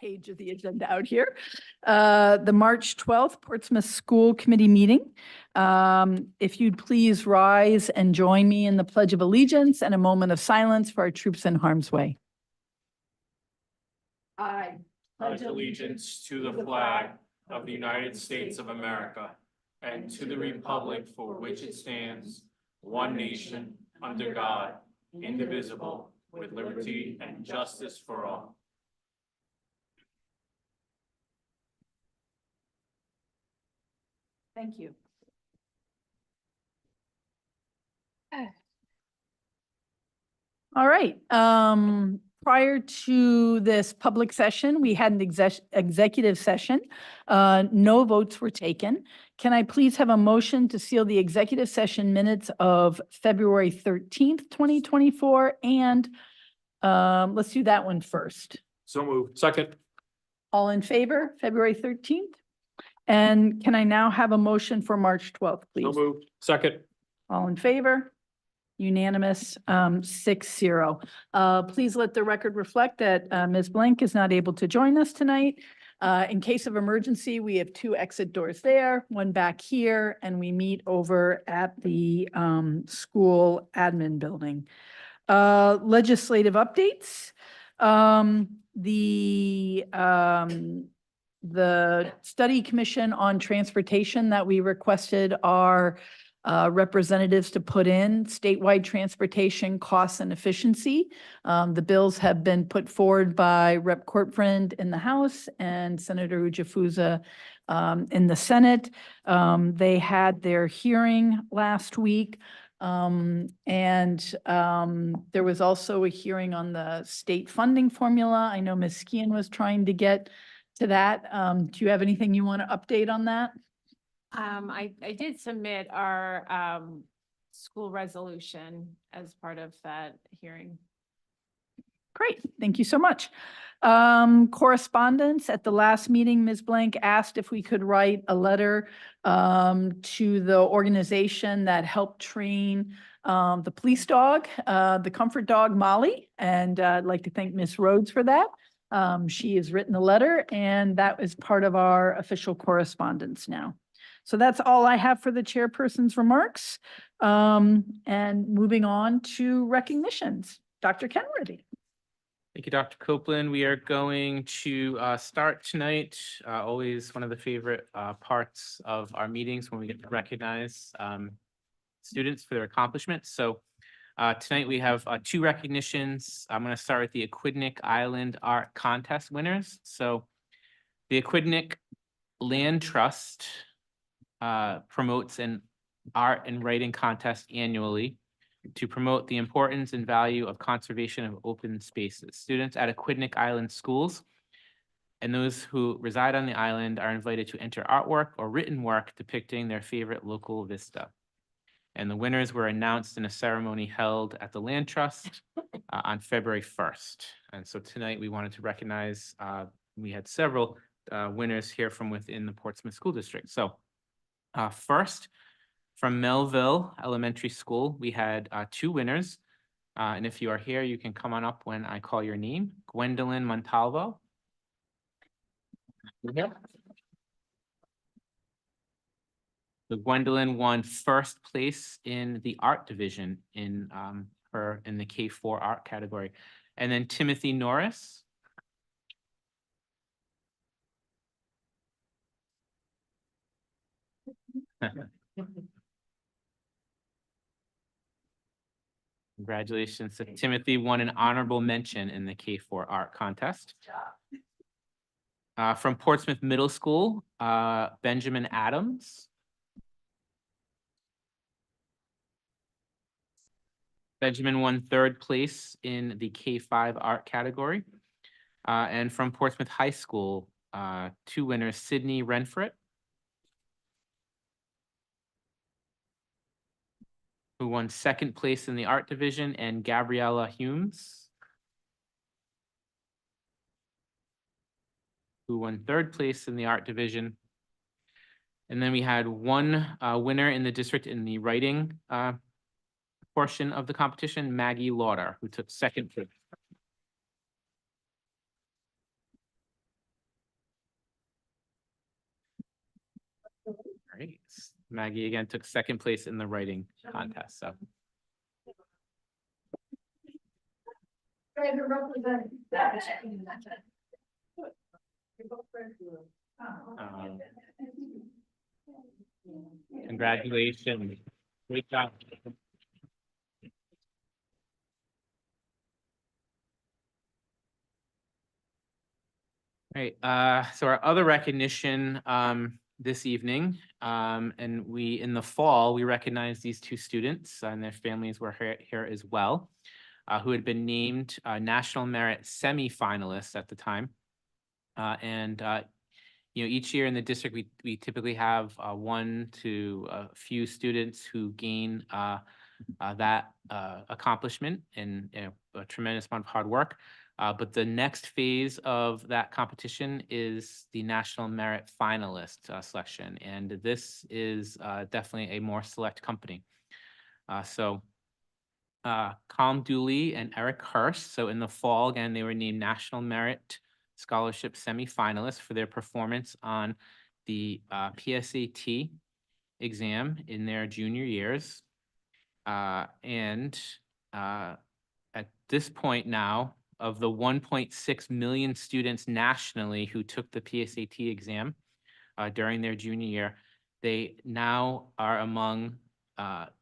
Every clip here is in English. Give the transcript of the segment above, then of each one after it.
page of the agenda out here. The March 12th Portsmouth School Committee meeting. If you'd please rise and join me in the Pledge of Allegiance and a moment of silence for our troops in harm's way. I pledge allegiance to the flag of the United States of America and to the republic for which it stands, one nation, under God, indivisible, with liberty and justice for all. Thank you. All right. Prior to this public session, we had an executive session. No votes were taken. Can I please have a motion to seal the executive session minutes of February 13th, 2024? And let's do that one first. So moved. Second. All in favor, February 13th? And can I now have a motion for March 12th, please? So moved. Second. All in favor? Unanimous, 6-0. Please let the record reflect that Ms. Blank is not able to join us tonight. In case of emergency, we have 2 exit doors there, one back here, and we meet over at the school admin building. Legislative updates. The study commission on transportation that we requested our representatives to put in statewide transportation costs and efficiency. The bills have been put forward by Rep. Cortfriend in the House and Senator Ujafuza in the Senate. They had their hearing last week. There was also a hearing on the state funding formula. I know Ms. Skian was trying to get to that. Do you have anything you want to update on that? I did submit our school resolution as part of that hearing. Great, thank you so much. Correspondence. At the last meeting, Ms. Blank asked if we could write a letter to the organization that helped train the police dog, the comfort dog Molly, and I'd like to thank Ms. Rhodes for that. She has written a letter, and that is part of our official correspondence now. So that's all I have for the chairperson's remarks. And moving on to recognitions. Dr. Kenworthy. Thank you, Dr. Copeland. We are going to start tonight. Always one of the favorite parts of our meetings when we get to recognize students for their accomplishments. So tonight we have 2 recognitions. I'm going to start with the Aquidneck Island Art Contest winners. So the Aquidneck Land Trust promotes an art and writing contest annually to promote the importance and value of conservation of open spaces. Students at Aquidneck Island schools and those who reside on the island are invited to enter artwork or written work depicting their favorite local vista. And the winners were announced in a ceremony held at the Land Trust on February 1st. And so tonight we wanted to recognize, we had several winners here from within the Portsmouth School District. So first, from Melville Elementary School, we had 2 winners. And if you are here, you can come on up when I call your name. Gwendolyn Montalvo. Yep. So Gwendolyn won 1st place in the art division in the K4 art category. And then Timothy Norris. Congratulations. So Timothy won an honorable mention in the K4 art contest. From Portsmouth Middle School, Benjamin Adams. Benjamin won 3rd place in the K5 art category. And from Portsmouth High School, 2 winners, Sydney Renfret, who won 2nd place in the art division, and Gabriella Humes, who won 3rd place in the art division. And then we had 1 winner in the district in the writing portion of the competition, Maggie Lauder, who took 2nd place. All right. Maggie again took second place in the writing contest, so. Um, Congratulations. Great job. Right, so our other recognition this evening, and we, in the fall, we recognize these two students and their families were here as well, who had been named National Merit semifinalists at the time. You know, each year in the district, we typically have one to a few students who gain that accomplishment and a tremendous amount of hard work. But the next phase of that competition is the National Merit Finalist selection, and this is definitely a more select company. Calm Dooley and Eric Hurst. So in the fall, again, they were named National Merit Scholarship semifinalists for their performance on the PSAT exam in their junior years. At this point now, of the 1.6 million students nationally who took the PSAT exam during their junior year, they now are among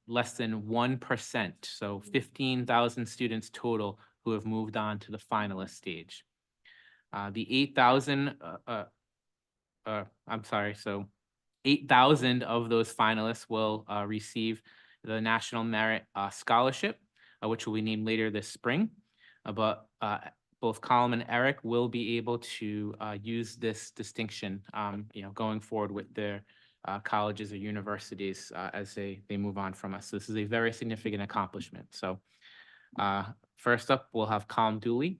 less than 1%, so 15,000 students total who have moved on to the finalist stage. The 8,000, I'm sorry, so 8,000 of those finalists will receive the National Merit Scholarship, which will be named later this spring. But both Colin and Eric will be able to use this distinction, you know, going forward with their colleges or universities as they move on from us. So this is a very significant accomplishment. So first up, we'll have Calm Dooley.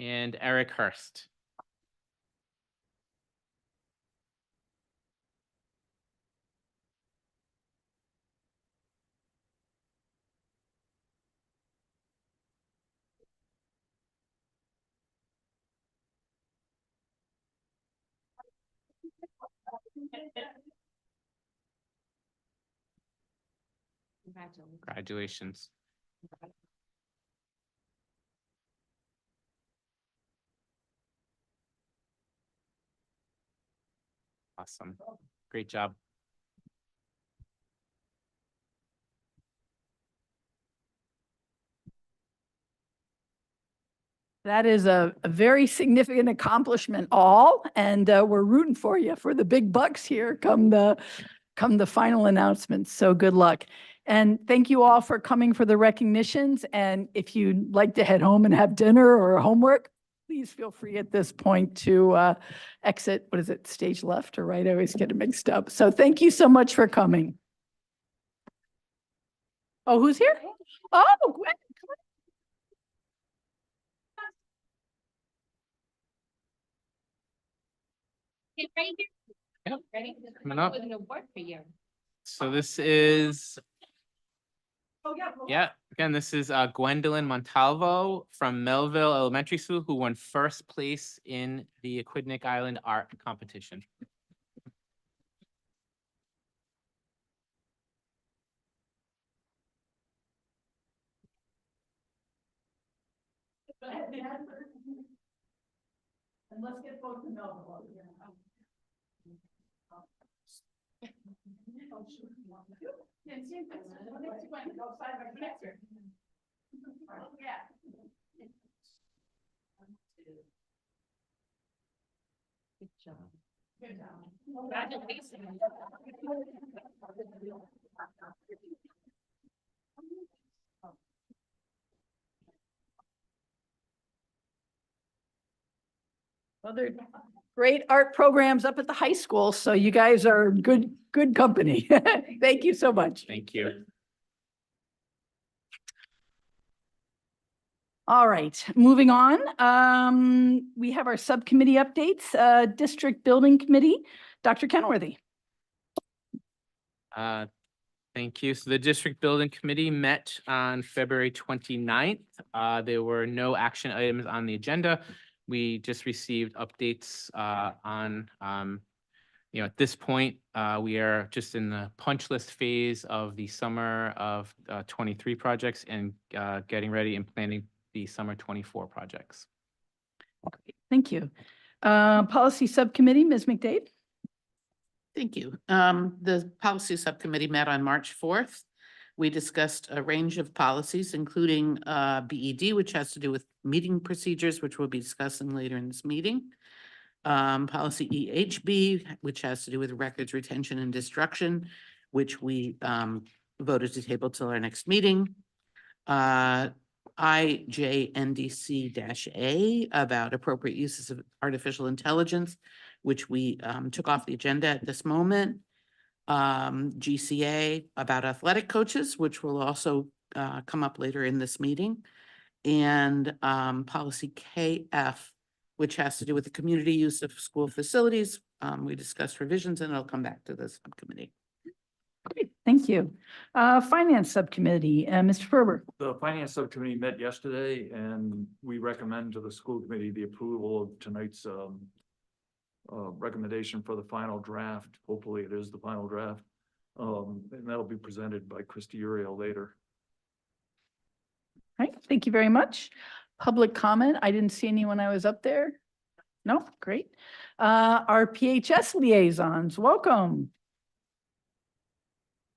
And Eric Hurst. Congratulations. Awesome. Great job. That is a very significant accomplishment all, and we're rooting for you for the big bucks here come the final announcements. So good luck. And thank you all for coming for the recognitions. And if you'd like to head home and have dinner or homework, please feel free at this point to exit, what is it, stage left or right? I always get it mixed up. So thank you so much for coming. Oh, who's here? Oh, Gwen. Right here. Yep. Ready? Coming up. With an award for you. So this is, Oh, yeah, again, this is Gwendolyn Montalvo from Melville Elementary School, who won first place in the Aquidneck Island art competition. And let's get both to Melville. Good job. Good job. Congratulations. Well, there are great art programs up at the high school, so you guys are good company. Thank you so much. Thank you. All right, moving on. We have our subcommittee updates, District Building Committee, Dr. Kenworthy. Thank you. So the district building committee met on February 29th. There were no action items on the agenda. We just received updates on, at this point, we are just in the punch list phase of the summer of 23 projects and getting ready and planning the summer 24 projects. Thank you. Policy Subcommittee, Ms. McDade? Thank you. The policy subcommittee met on March 4th. We discussed a range of policies, including BED, which has to do with meeting procedures, which we'll be discussing later in this meeting. Policy EHB, which has to do with records retention and destruction, which we voted to table till our next meeting. IJNDC-A about appropriate uses of artificial intelligence, which we took off the agenda at this moment. GCA about athletic coaches, which will also come up later in this meeting. And policy KF, which has to do with the community use of school facilities. We discussed revisions and it'll come back to the subcommittee. Great, thank you. Finance Subcommittee, Mr. Ferber? The finance subcommittee met yesterday and we recommend to the school committee the approval of tonight's recommendation for the final draft. Hopefully it is the final draft. And that'll be presented by Christy Uriel later. All right, thank you very much. Public comment, I didn't see anyone when I was up there. No, great. Our PHS liaisons, welcome.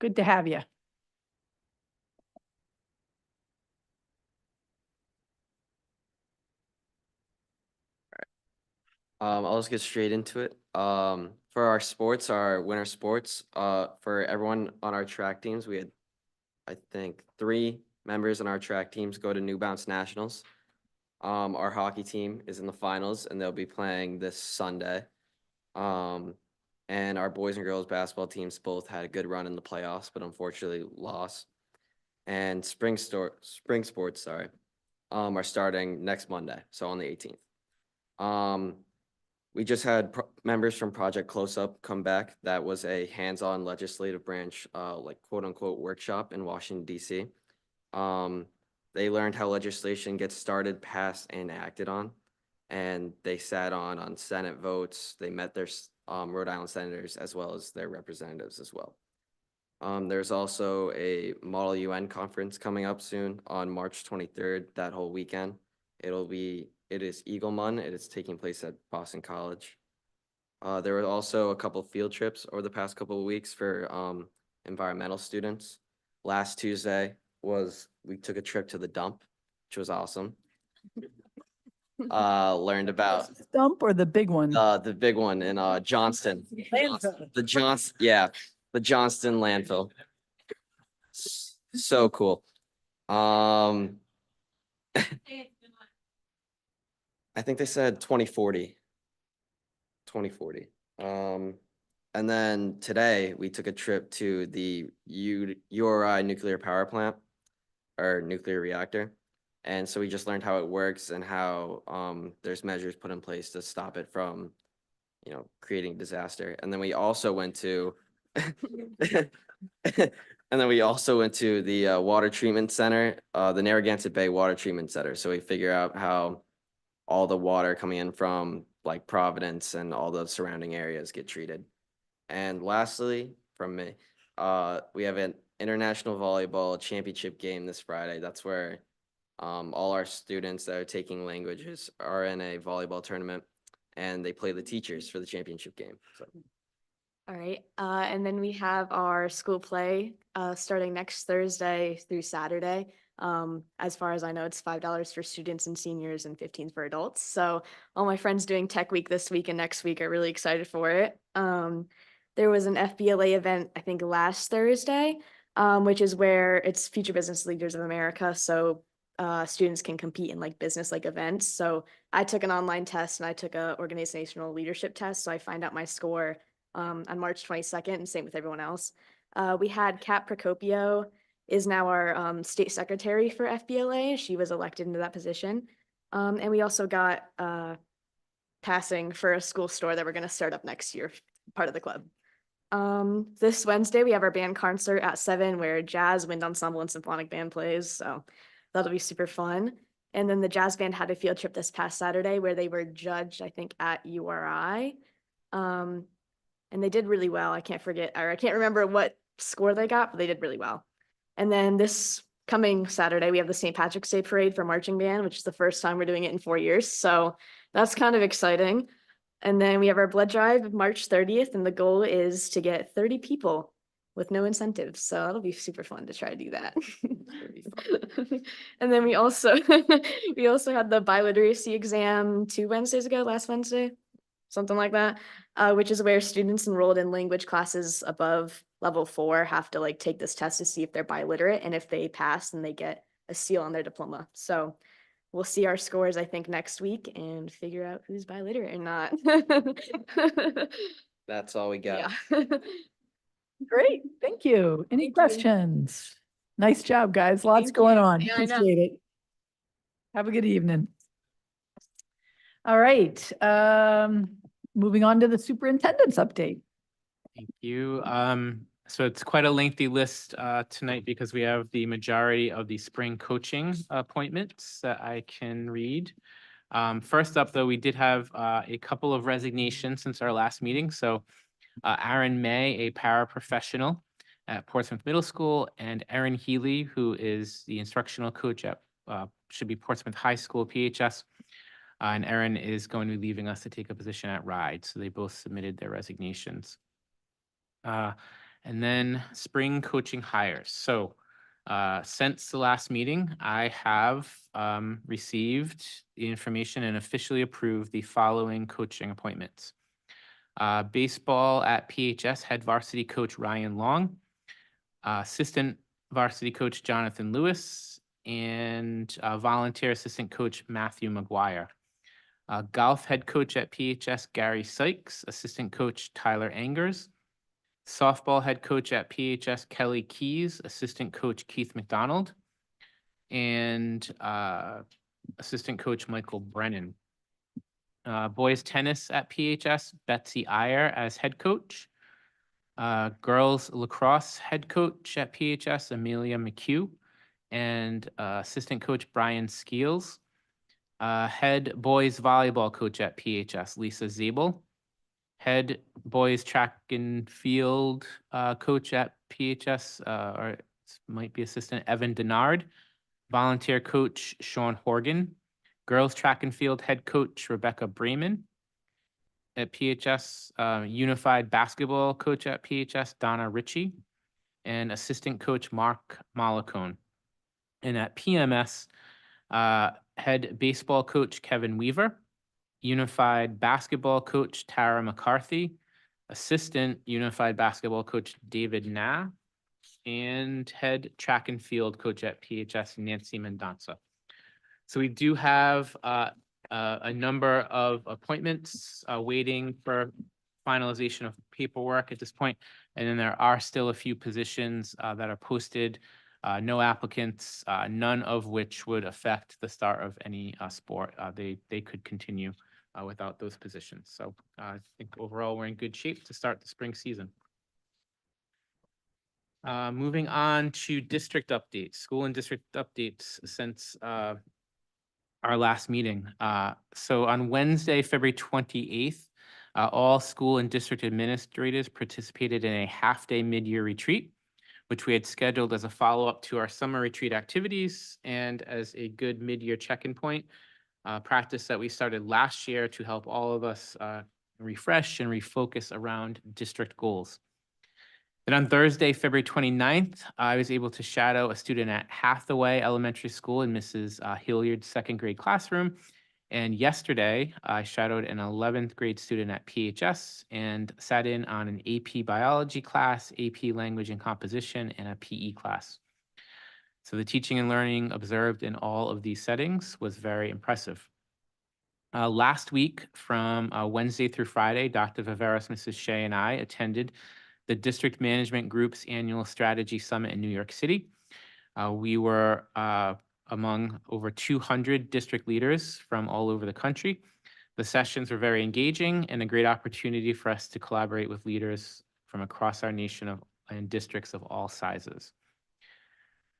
Good to have you. I'll just get straight into it. For our sports, our winter sports, for everyone on our track teams, we had, I think, 3 members on our track teams go to New Bounce Nationals. Our hockey team is in the finals and they'll be playing this Sunday. And our boys and girls basketball teams both had a good run in the playoffs, but unfortunately lost. And spring sports, are starting next Monday, so on the 18th. We just had members from Project Close Up come back. That was a hands-on legislative branch, like quote unquote workshop in Washington, D.C. They learned how legislation gets started, passed, and acted on. And they sat on Senate votes. They met their Rhode Island senators as well as their representatives as well. There's also a Model UN conference coming up soon on March 23rd, that whole weekend. It is Eagle Mon. It is taking place at Boston College. There were also a couple field trips over the past couple of weeks for environmental students. Last Tuesday we took a trip to the dump, which was awesome. Learned about Dump or the big one? the big one in Johnston. The Johnston landfill. So cool. I think they said 2040. And then today we took a trip to the URI nuclear power plant or nuclear reactor. And so we just learned how it works and how there's measures put in place to stop it from, creating disaster. And then we also went to the water treatment center, the Narragansett Bay Water Treatment Center. So we figure out how all the water coming in from like Providence and all the surrounding areas get treated. And lastly, from me, we have an international volleyball championship game this Friday. That's where all our students that are taking languages are in a volleyball tournament and they play the teachers for the championship game. So. All right, and then we have our school play starting next Thursday through Saturday. As far as I know, it's $5 for students and seniors and $15 for adults. So all my friends doing Tech Week this week and next week are really excited for it. There was an FBLA event, I think last Thursday, which is where it's Future Business Leaders of America. So students can compete in like business like events. So I took an online test and I took a organizational leadership test. So I find out my score on March 22nd, and same with everyone else. We had Kat Procopio is now our state secretary for FBLA. She was elected into that position. And we also got passing for a school store that we're going to start up next year, part of the club. This Wednesday, we have our band concert at 7 where jazz, wind ensemble, and symphonic band plays. So that'll be super fun. And then the jazz band had a field trip this past Saturday where they were judged, I think, at URI. And they did really well. I can't remember what score they got, but they did really well. And then this coming Saturday, we have the St. Patrick's Day Parade for marching band, which is the first time we're doing it in 4 years. So that's kind of exciting. And then we have our blood drive March 30th, and the goal is to get 30 people with no incentives. So that'll be super fun to try to do that. And then we also had the biliteracy exam 2 Wednesdays ago, last Wednesday, something like that, which is where students enrolled in language classes above level 4 have to like take this test to see if they're biliterate, and if they pass, then they get a seal on their diploma. So we'll see our scores, I think, next week and figure out who's biliterate or not. That's all we got. Yeah. Great, thank you. Any Thank you. questions? Nice job, guys. Lots Thank going you. on. Yeah, I know. Appreciate it. Have a good evening. All right, moving on to the superintendent's update. Thank you. So it's quite a lengthy list tonight because we have the majority of the spring coaching appointments that I can read. First up, though, we did have a couple of resignations since our last meeting. So Aaron May, a paraprofessional at Portsmouth Middle School, and Erin Healy, who is the instructional coach at should be Portsmouth High School, PHS. And Erin is going to be leaving us to take a position at RIDE. So they both submitted their resignations. And then spring coaching hires. So since the last meeting, I have received the information and officially approved the following coaching appointments. Baseball at PHS head varsity coach Ryan Long, assistant varsity coach Jonathan Lewis, and volunteer assistant coach Matthew McGuire. Golf head coach at PHS Gary Sykes, assistant coach Tyler Angers. Softball head coach at PHS Kelly Keys, assistant coach Keith McDonald, and assistant coach Michael Brennan. Boys tennis at PHS Betsy Iyer as head coach. Girls lacrosse head coach at PHS Amelia McHugh, and assistant coach Brian Skeels. Head boys volleyball coach at PHS Lisa Zabel. Head boys track and field coach at PHS, or it might be assistant Evan Denard. Volunteer coach Sean Horgan. Girls track and field head coach Rebecca Bremen. At PHS, unified basketball coach at PHS Donna Ritchie. And assistant coach Mark Mollicone. And at PMS, head baseball coach Kevin Weaver. Unified basketball coach Tara McCarthy, assistant unified basketball coach David Na, and head track and field coach at PHS Nancy Mendonça. So we do have a number of appointments waiting for finalization of paperwork at this point. And then there are still a few positions that are posted, no applicants, none of which would affect the start of any sport. They could continue without those positions. So I think overall we're in good shape to start the spring season. Moving on to district updates, school and district updates since our last meeting. So on Wednesday, February 28th, all school and district administrators participated in a half-day mid-year retreat, which we had scheduled as a follow-up to our summer retreat activities and as a good mid-year check-in point. Practice that we started last year to help all of us refresh and refocus around district goals. Then on Thursday, February 29th, I was able to shadow a student at Hathaway Elementary School in Mrs. Hilliard's second grade classroom. And yesterday, I shadowed an 11th grade student at PHS and sat in on an AP biology class, AP language and composition, and a PE class. So the teaching and learning observed in all of these settings was very impressive. Last week, from Wednesday through Friday, Dr. Viveros, Mrs. Shea, and I attended the District Management Group's annual strategy summit in New York City. We were among over 200 district leaders from all over the country. The sessions were very engaging and a great opportunity for us to collaborate with leaders from across our nation and districts of all sizes.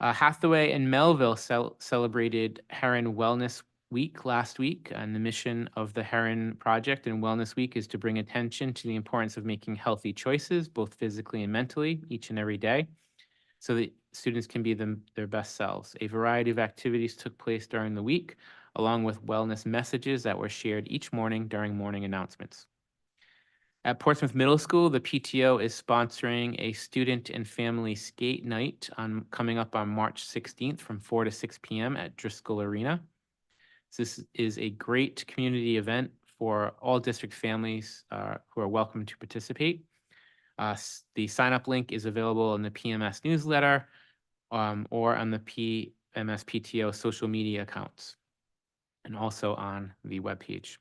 Hathaway and Melville celebrated Heron Wellness Week last week, and the mission of the Heron Project and Wellness Week is to bring attention to the importance of making healthy choices, both physically and mentally, each and every day, so that students can be their best selves. A variety of activities took place during the week, along with wellness messages that were shared each morning during morning announcements. At Portsmouth Middle School, the PTO is sponsoring a student and family skate night coming up on March 16th from 4 to 6 p.m. at Driscoll Arena. This is a great community event for all district families who are welcome to participate. The sign-up link is available in the PMS newsletter or on the PMS PTO social media accounts, and also on the webpage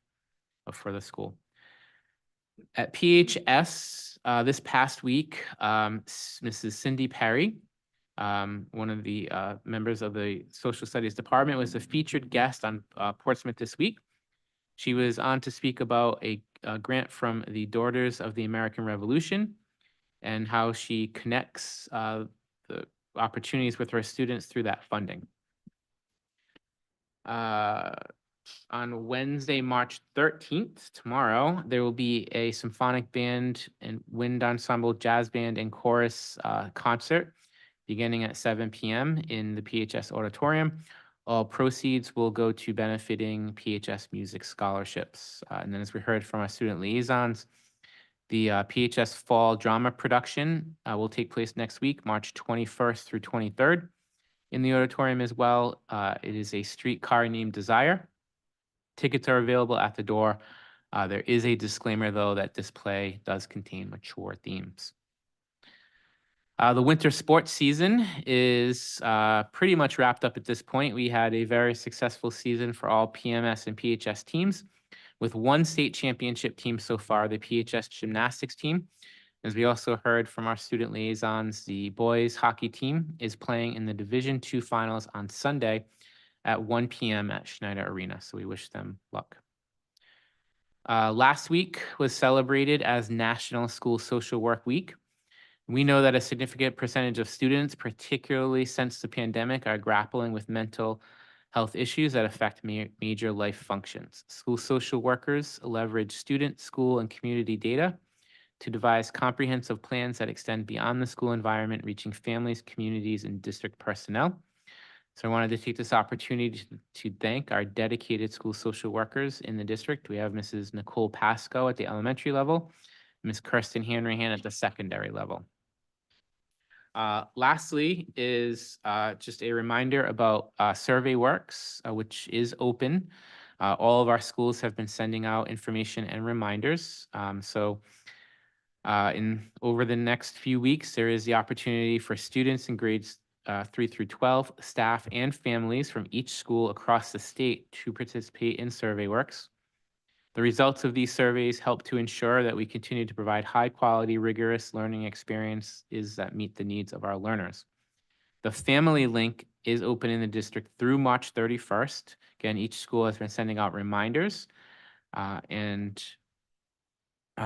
for the school. At PHS this past week, Mrs. Cindy Perry, one of the members of the Social Studies Department, was a featured guest on Portsmouth This Week. She was on to speak about a grant from the Daughters of the American Revolution and how she connects the opportunities with her students through that funding. On Wednesday, March 13th, tomorrow, there will be a symphonic band and wind ensemble, jazz band, and chorus concert beginning at 7 p.m. in the PHS auditorium. All proceeds will go to benefiting PHS music scholarships. And then, as we heard from our student liaisons, the PHS Fall Drama Production will take place next week, March 21st through 23rd. In the auditorium as well, it is A Streetcar Named Desire. Tickets are available at the door. There is a disclaimer, though, that this play does contain mature themes. The winter sports season is pretty much wrapped up at this point. We had a very successful season for all PMS and PHS teams, with one state championship team so far, the PHS gymnastics team. As we also heard from our student liaisons, the boys hockey team is playing in the Division II finals on Sunday at 1 p.m. at Schneider Arena, so we wish them luck. Last week was celebrated as National School Social Work Week. We know that a significant percentage of students, particularly since the pandemic, are grappling with mental health issues that affect major life functions. School social workers leverage student, school, and community data to devise comprehensive plans that extend beyond the school environment, reaching families, communities, and district personnel. So I wanted to take this opportunity to thank our dedicated school social workers in the district. We have Mrs. Nicole Pasco at the elementary level, Ms. Kirsten Hanrahan at the secondary level. Lastly is just a reminder about SurveyWorks, which is open. All of our schools have been sending out information and reminders. Over the next few weeks, there is the opportunity for students in grades 3 through 12, staff and families from each school across the state to participate in SurveyWorks. The results of these surveys help to ensure that we continue to provide high quality, rigorous learning experiences that meet the needs of our learners. The family link is open in the district through March 31st. Again, each school has been sending out reminders and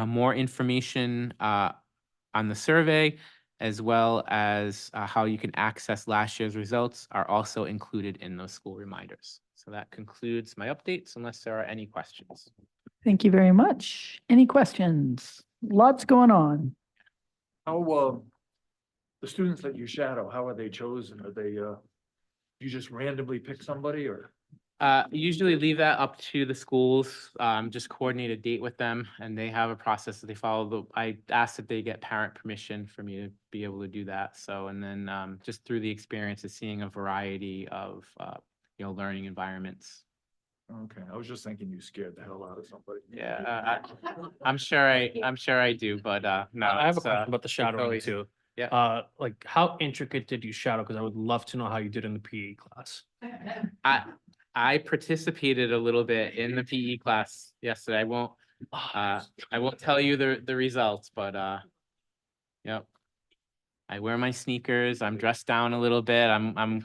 more information on the survey, as well as how you can access last year's results, are also included in those school reminders. So that concludes my updates, unless there are any questions. Thank you very much. Any questions? Lots going on. How, the students that you shadow, how are they chosen? Are they, you just randomly pick somebody or? Usually leave that up to the schools, just coordinate a date with them, and they have a process that they follow. But I asked if they get parent permission for me to be able to do that. So, and then just through the experience of seeing a variety of, learning environments. Okay, I was just thinking you scared the hell out of somebody. Yeah, I'm sure I do, but no. I have a it's, question about the shadowing always- too. yeah. Like how intricate did you shadow? Because I would love to know how you did in the PE class. I participated a little bit in the PE class yesterday. I won't tell you the results, but yep. I wear my sneakers. I'm dressed down a little bit. I'm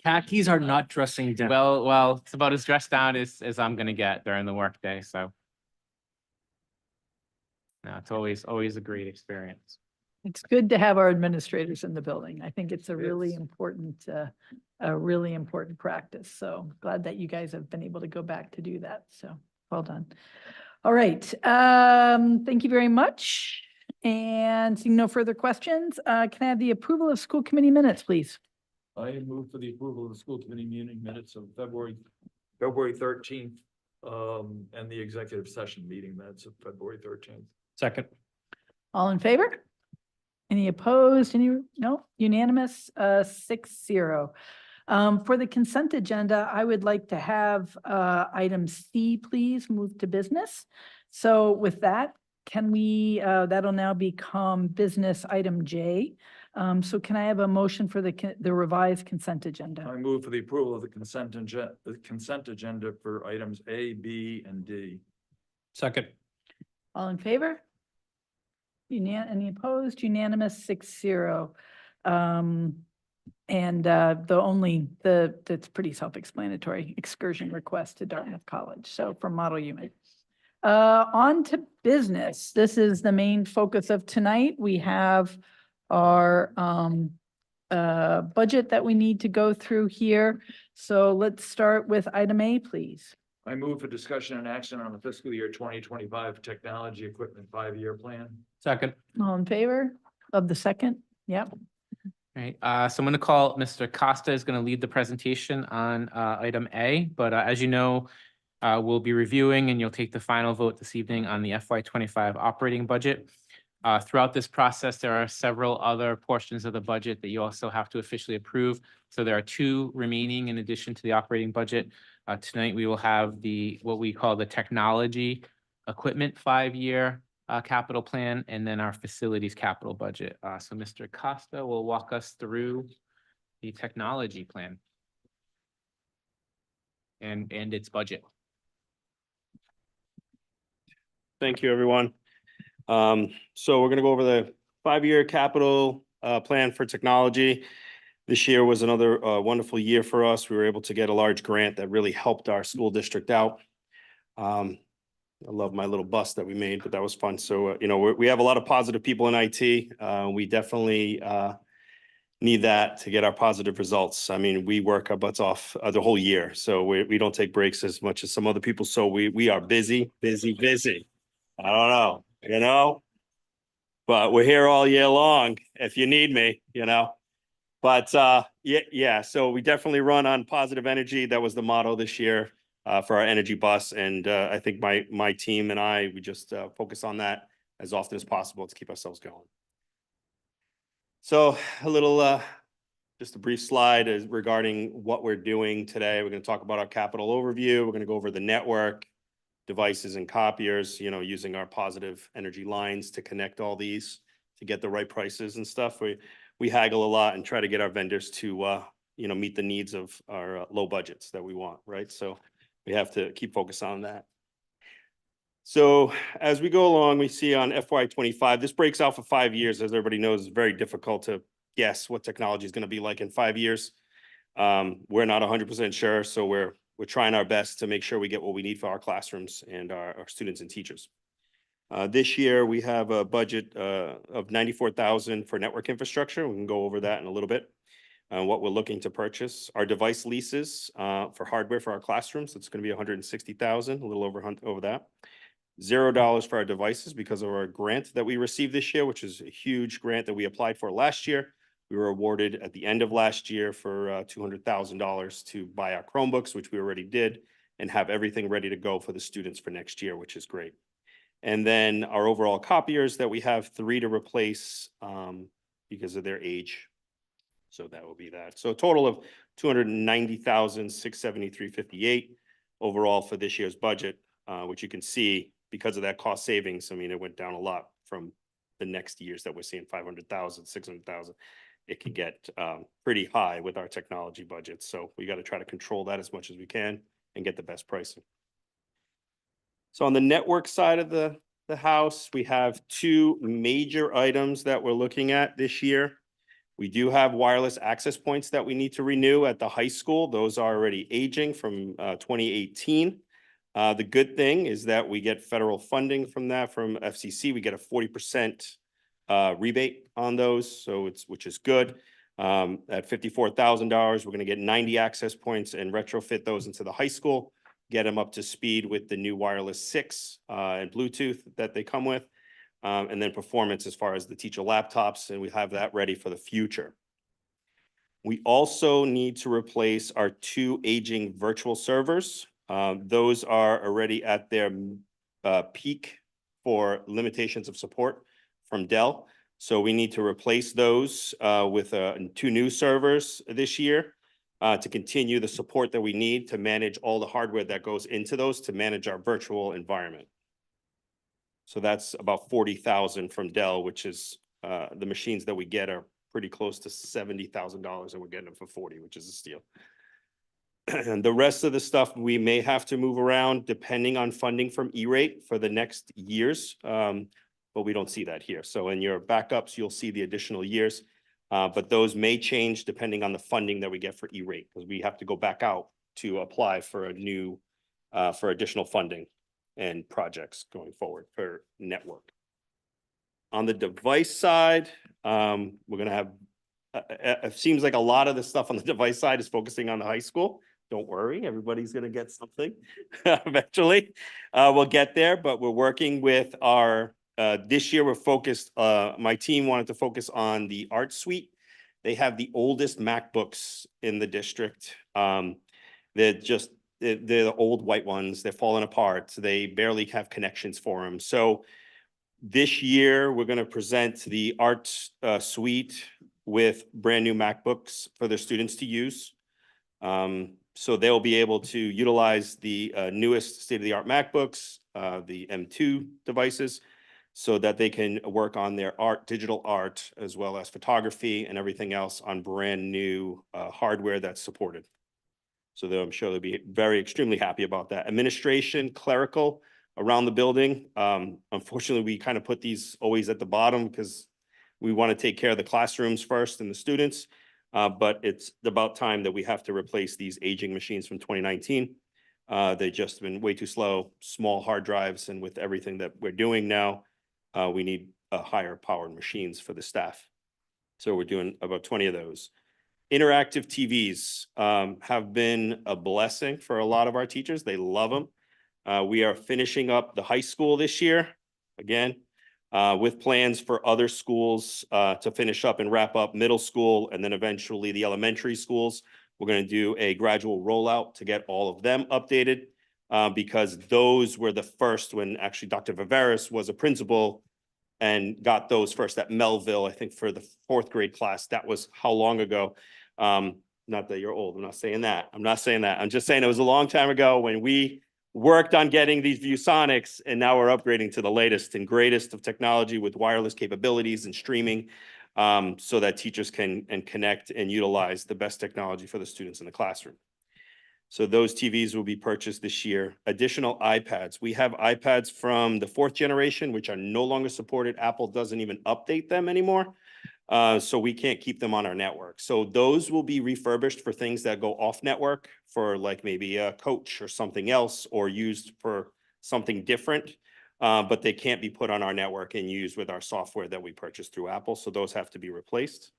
Khakis are not dressing down. well, it's about as dressed down as I'm gonna get during the workday, so. No, it's always a great experience. It's good to have our administrators in the building. I think it's a really Yes. important, practice. So glad that you guys have been able to go back to do that. So well done. All right. Thank you very much. And seeing no further questions, can I have the approval of school committee minutes, please? I move for the approval of the school committee meeting minutes of February 13th, and the executive session meeting minutes of February 13th. Second. All in favor? Any opposed? No, unanimous, 6-0. For the consent agenda, I would like to have, item C, please, move to business. So with that, can we, that'll now become business item J. So can I have a motion for the revised consent agenda? I move for the approval of the consent agenda for items A, B, and D. Second. All in favor? Any opposed? Unanimous, 6-0. That's pretty self-explanatory, excursion request to Dartmouth College, so from Model Unit. On to business. This is the main focus of tonight. We have our budget that we need to go through here. So let's start with item A, please. I move for discussion and action on the fiscal year 2025 technology equipment 5-year plan. Second. All in favor of the second? Yep. Right, so I'm going to call Mr. Costa is going to lead the presentation on item A, but as you know, we'll be reviewing and you'll take the final vote this evening on the FY25 operating budget. Throughout this process, there are several other portions of the budget that you also have to officially approve. So there are 2 remaining in addition to the operating budget. Tonight, we will have what we call the technology equipment 5-year capital plan, and then our facilities capital budget. So Mr. Costa will walk us through the technology plan and its budget. Thank you, everyone. So we're gonna go over the 5-year capital plan for technology. This year was another wonderful year for us. We were able to get a large grant that really helped our school district out. I love my little bus that we made, but that was fun. So, we have a lot of positive people in IT. We definitely need that to get our positive results. I mean, we work our butts off the whole year, so we don't take breaks as much as some other people. So we are busy. I don't know, but we're here all year long if you need me, But yeah, so we definitely run on positive energy. That was the motto this year for our energy bus. And I think my team and we just focus on that as often as possible to keep ourselves going. So just a brief slide is regarding what we're doing today. We're going to talk about our capital overview. We're going to go over the network, devices and copiers, using our positive energy lines to connect all these to get the right prices and stuff. We haggle a lot and try to get our vendors to, meet the needs of our low budgets that we want, right? So we have to keep focus on that. So as we go along, we see on FY25, this breaks out for 5 years. As everybody knows, it's very difficult to guess what technology is going to be like in 5 years. We're not 100% sure, so we're trying our best to make sure we get what we need for our classrooms and our students and teachers. This year, we have a budget of $94,000 for network infrastructure. We can go over that in a little bit. What we're looking to purchase, our device leases for hardware for our classrooms. It's going to be $160,000, a little over that. $0 for our devices because of our grant that we received this year, which is a huge grant that we applied for last year. We were awarded at the end of last year for $200,000 to buy our Chromebooks, which we already did, and have everything ready to go for the students for next year, which is great. And then our overall copiers that we have 3 to replace because of their age. So that will be that. So a total of $290,673.58 overall for this year's budget, which you can see because of that cost savings. I mean, it went down a lot from the next years that we're seeing 500,000, 600,000. It can get pretty high with our technology budget. So we got to try to control that as much as we can and get the best pricing. So on the network side of the house, we have 2 major items that we're looking at this year. We do have wireless access points that we need to renew at the high school. Those are already aging from 2018. The good thing is that we get federal funding from that from FCC. We get a 40% rebate on those, so which is good. At $54,000, we're gonna get 90 access points and retrofit those into the high school, get them up to speed with the new wireless 6 and Bluetooth that they come with. And then performance as far as the teacher laptops, and we have that ready for the future. We also need to replace our 2 aging virtual servers. Those are already at their peak for limitations of support from Dell. So we need to replace those with 2 new servers this year to continue the support that we need to manage all the hardware that goes into those to manage our virtual environment. So that's about 40,000 from Dell, which is the machines that we get are pretty close to $70,000, and we're getting them for 40, which is a steal. And the rest of the stuff we may have to move around depending on funding from E-rate for the next years. But we don't see that here. So in your backups, you'll see the additional years. But those may change depending on the funding that we get for E-rate, because we have to go back out to apply for a new, for additional funding and projects going forward for network. On the device side, we're gonna have, it seems like a lot of the stuff on the device side is focusing on the high school. Don't worry, everybody's gonna get something eventually. We'll get there, but we're working with our, this year we're focused, my team wanted to focus on the art suite. They have the oldest MacBooks in the district. They're the old white ones. They're falling apart. They barely have connections for them. So this year, we're going to present the art suite with brand new MacBooks for their students to use. So they'll be able to utilize the newest state-of-the-art MacBooks, the M2 devices, so that they can work on their art, digital art, as well as photography and everything else on brand new hardware that's supported. So I'm sure they'll be extremely happy about that. Administration, clerical around the building. Unfortunately, we kind of put these always at the bottom because we want to take care of the classrooms first and the students. But it's about time that we have to replace these aging machines from 2019. They've just been way too slow, small hard drives, and with everything that we're doing now, we need higher powered machines for the staff. So we're doing about 20 of those. Interactive TVs have been a blessing for a lot of our teachers. They love them. We are finishing up the high school this year, again, with plans for other schools to finish up and wrap up middle school, and then eventually the elementary schools. We're going to do a gradual rollout to get all of them updated because those were the first when actually Dr. Viveris was a principal and got those first at Melville, I think for the 4th grade class. That was how long ago? Not that you're old. I'm not saying that. I'm not saying that. I'm just saying it was a long time ago when we worked on getting these ViewSonics, and now we're upgrading to the latest and greatest of technology with wireless capabilities and streaming, so that teachers can connect and utilize the best technology for the students in the classroom. So those TVs will be purchased this year. Additional iPads. We have iPads from the 4th generation, which are no longer supported. Apple doesn't even update them anymore. So we can't keep them on our network. So those will be refurbished for things that go off network, for like maybe a coach or something else, or used for something different. But they can't be put on our network and used with our software that we purchased through Apple. So those have to be replaced.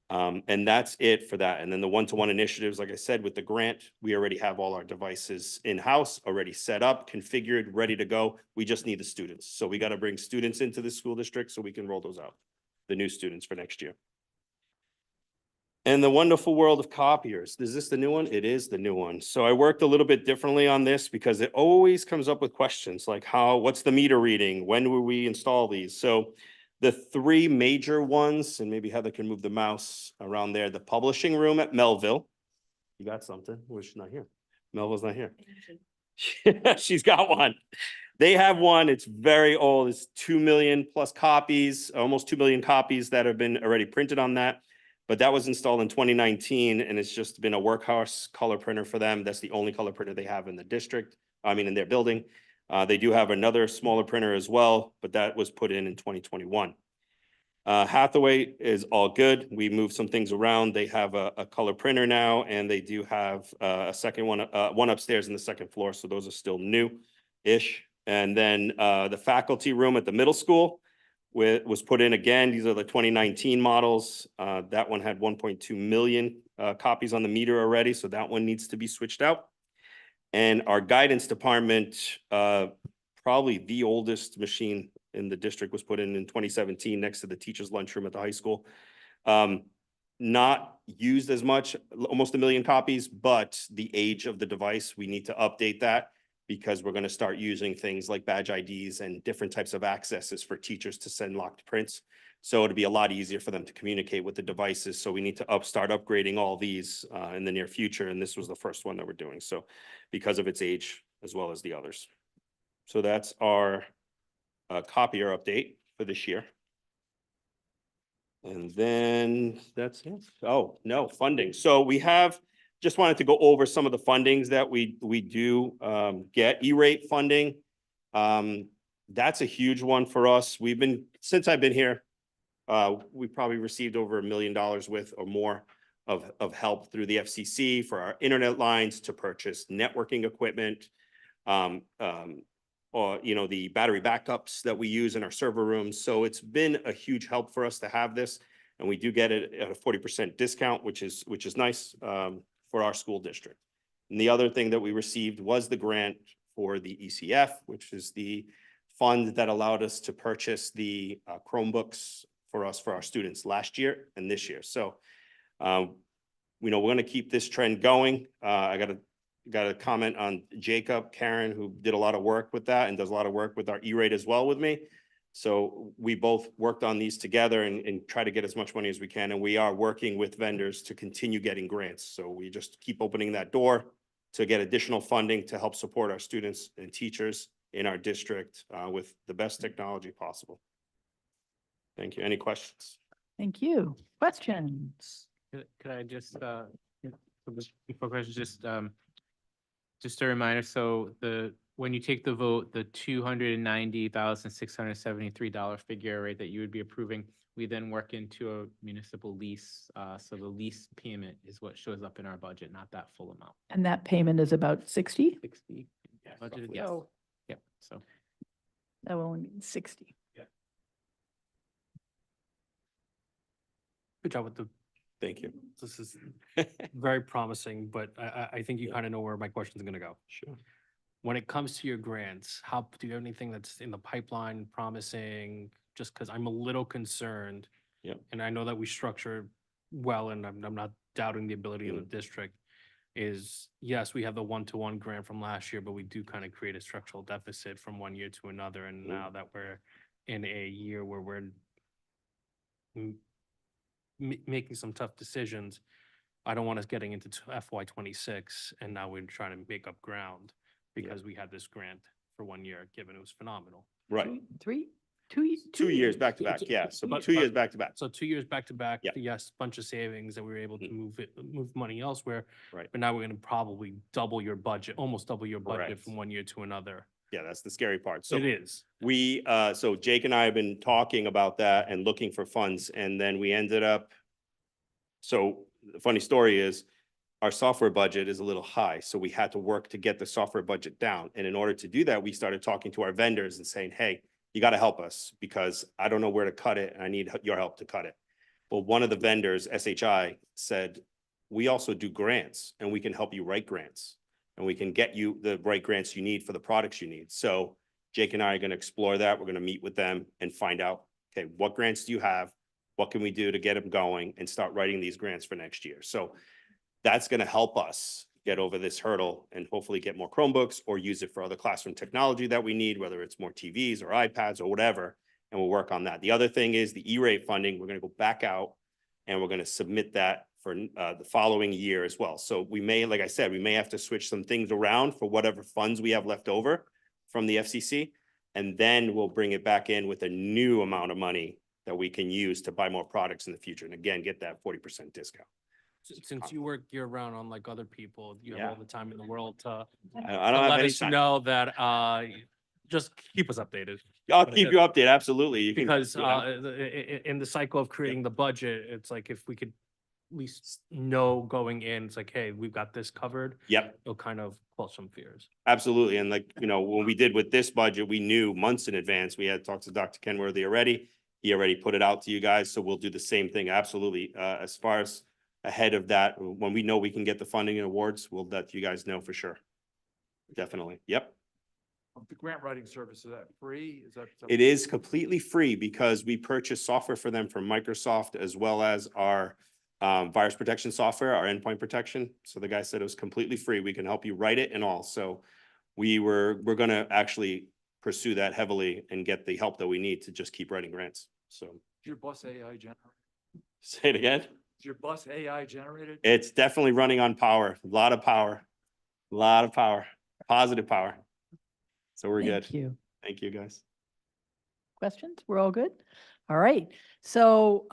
And that's it for that. And then the one-to-one initiatives, like I said, with the grant, we already have all our devices in-house, already set up, configured, ready to go. We just need the students. So we got to bring students into the school district so we can roll those out, the new students for next year. And the wonderful world of copiers. Is this the new one? It is the new one. So I worked a little bit differently on this because it always comes up with questions like what's the meter reading? When will we install these? So the 3 major ones, and maybe Heather can move the mouse around there, the publishing room at Melville. You got something? Well, she's not here. Melville's not here. She's got one. They have one. It's very old. It's 2 million plus copies, almost 2 million copies that have been already printed on that. But that was installed in 2019, and it's just been a workhorse color printer for them. That's the only color printer they have in the district, in their building. They do have another smaller printer as well, but that was put in 2021. Hathaway is all good. We moved some things around. They have a color printer now, and they do have a second one, one upstairs in the 2nd floor. So those are still new-ish. And then the faculty room at the middle school, was put in again. These are the 2019 models. That one had 1.2 million copies on the meter already, so that one needs to be switched out. And our guidance department, probably the oldest machine in the district, was put in 2017 next to the teacher's lunchroom at the high school. Not used as much, almost 1 million copies, but the age of the device, we need to update that because we're going to start using things like badge IDs and different types of accesses for teachers to send locked prints. So it'll be a lot easier for them to communicate with the devices. So we need to start upgrading all these in the near future. And this was the first one that we're doing. So because of its age as well as the others. So that's our copier update for this year. And then that's it. Oh, no, funding. So we have, just wanted to go over some of the fundings that we do get. E-rate funding. That's a huge one for us. We've been, since I've been here, we probably received over $1 million worth or more of help through the FCC for our internet lines to purchase networking equipment, or, you know, the battery backups that we use in our server rooms. So it's been a huge help for us to have this. And we do get it at a 40% discount, which is nice for our school district. And the other thing that we received was the grant for the ECF, which is the fund that allowed us to purchase the Chromebooks for our students last year and this year. So, we know we're going to keep this trend going. I got a comment on Jacob Karen, who did a lot of work with that and does a lot of work with our E-rate as well with me. So we both worked on these together and try to get as much money as we can. And we are working with vendors to continue getting grants. So we just keep opening that door to get additional funding to help support our students and teachers in our district with the best technology possible. Thank you. Any questions? Thank you. Questions? Could I just, before questions, just a reminder, so when you take the vote, the $290,673 figure rate that you would be approving, we then work into a municipal lease. So the lease payment is what shows up in our budget, not that full amount. And that payment is about 60? 60. Yes, Budgeted, roughly. yes. Oh, Yep, so. that will only mean 60. Good job with Thank you. this is very promising, but I think you kind of know where my question is going to go. Sure. When it comes to your grants, do you have anything that's in the pipeline promising? Just because I'm a little concerned. Yep. And I know that we structure well, and I'm not doubting the ability of the district. Is yes, we have the 1-to-1 grant from last year, but we do kind of create a structural deficit from one year to another. And now that we're in a year where we're making some tough decisions, I don't want us getting into FY26 and now we're trying to make up ground because we had this grant for 1 year, given it was phenomenal. Right. 2 years back to back. Yeah. So But- 2 years back to back. So 2 years back to back, Yeah. yes, bunch of savings that we were able to move money elsewhere. Right. But now we're gonna probably double your budget, almost double your budget Correct. from 1 year to another. Yeah, that's the scary part. So It is. so Jake and I have been talking about that and looking for funds, and then we ended up. So the funny story is our software budget is a little high, so we had to work to get the software budget down. And in order to do that, we started talking to our vendors and saying, hey, you got to help us because I don't know where to cut it and I need your help to cut it. Well, one of the vendors, SHI, said, we also do grants and we can help you write grants and we can get you the right grants you need for the products you need. So Jake and I are going to explore that. We're going to meet with them and find out, okay, what grants do you have? What can we do to get them going and start writing these grants for next year? So that's going to help us get over this hurdle and hopefully get more Chromebooks or use it for other classroom technology that we need, whether it's more TVs or iPads or whatever, and we'll work on that. The other thing is the E-rate funding. We're going to go back out and we're going to submit that for the following year as well. So we may, like I said, we may have to switch some things around for whatever funds we have left over from the FCC, and then we'll bring it back in with a new amount of money that we can use to buy more products in the future. And again, get that 40% discount. Since you work year round, unlike other people, you have Yeah. all the time in the world to I don't have let any us time. know that, just keep us updated. I'll keep you updated. Absolutely. You can- Because, yeah. in the cycle of creating the budget, it's like if we could at least know going in, it's like, hey, we've got this covered, Yep, it'll kind of quell some fears. absolutely. And like, when we did with this budget, we knew months in advance. We had talked to Dr. Kenworthy already. He already put it out to you guys, so we'll do the same thing, absolutely. As far as ahead of that, when we know we can get the funding and awards, we'll let you guys know for sure. Definitely, yep. The grant writing service, is that free? Is that? It is completely free because we purchase software for them from Microsoft as well as our virus protection software, our endpoint protection. So the guy said it was completely free. We can help you write it and all. So we're gonna actually pursue that heavily and get the help that we need to just keep writing grants. So Is your bus AI generated? say it again. Is your bus AI generated? It's definitely running on power, a lot of power, positive power. So we're good. Thank you. Thank you, guys. Questions? We're all good? All right. So,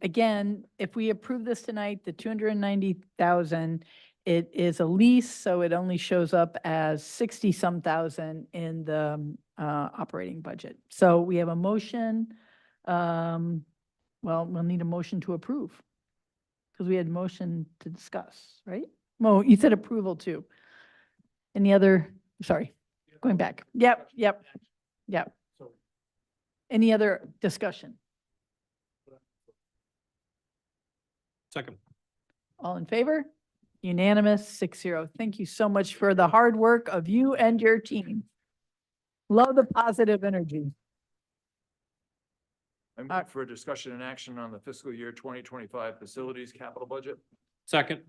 again, if we approve this tonight, the 290,000, it is a lease, so it only shows up as 60-some thousand in the, operating budget. So we have a motion, well, we'll need a motion to approve. Because we had motion to discuss, right? Mo, you said approval too. Any other, sorry, going back. Yep. Any other discussion? Second. All in favor? Unanimous, 6-0. Thank you so much for the hard work of you and your team. Love the positive energy. I move for a discussion and action on the fiscal year 2025 facilities capital budget. Second.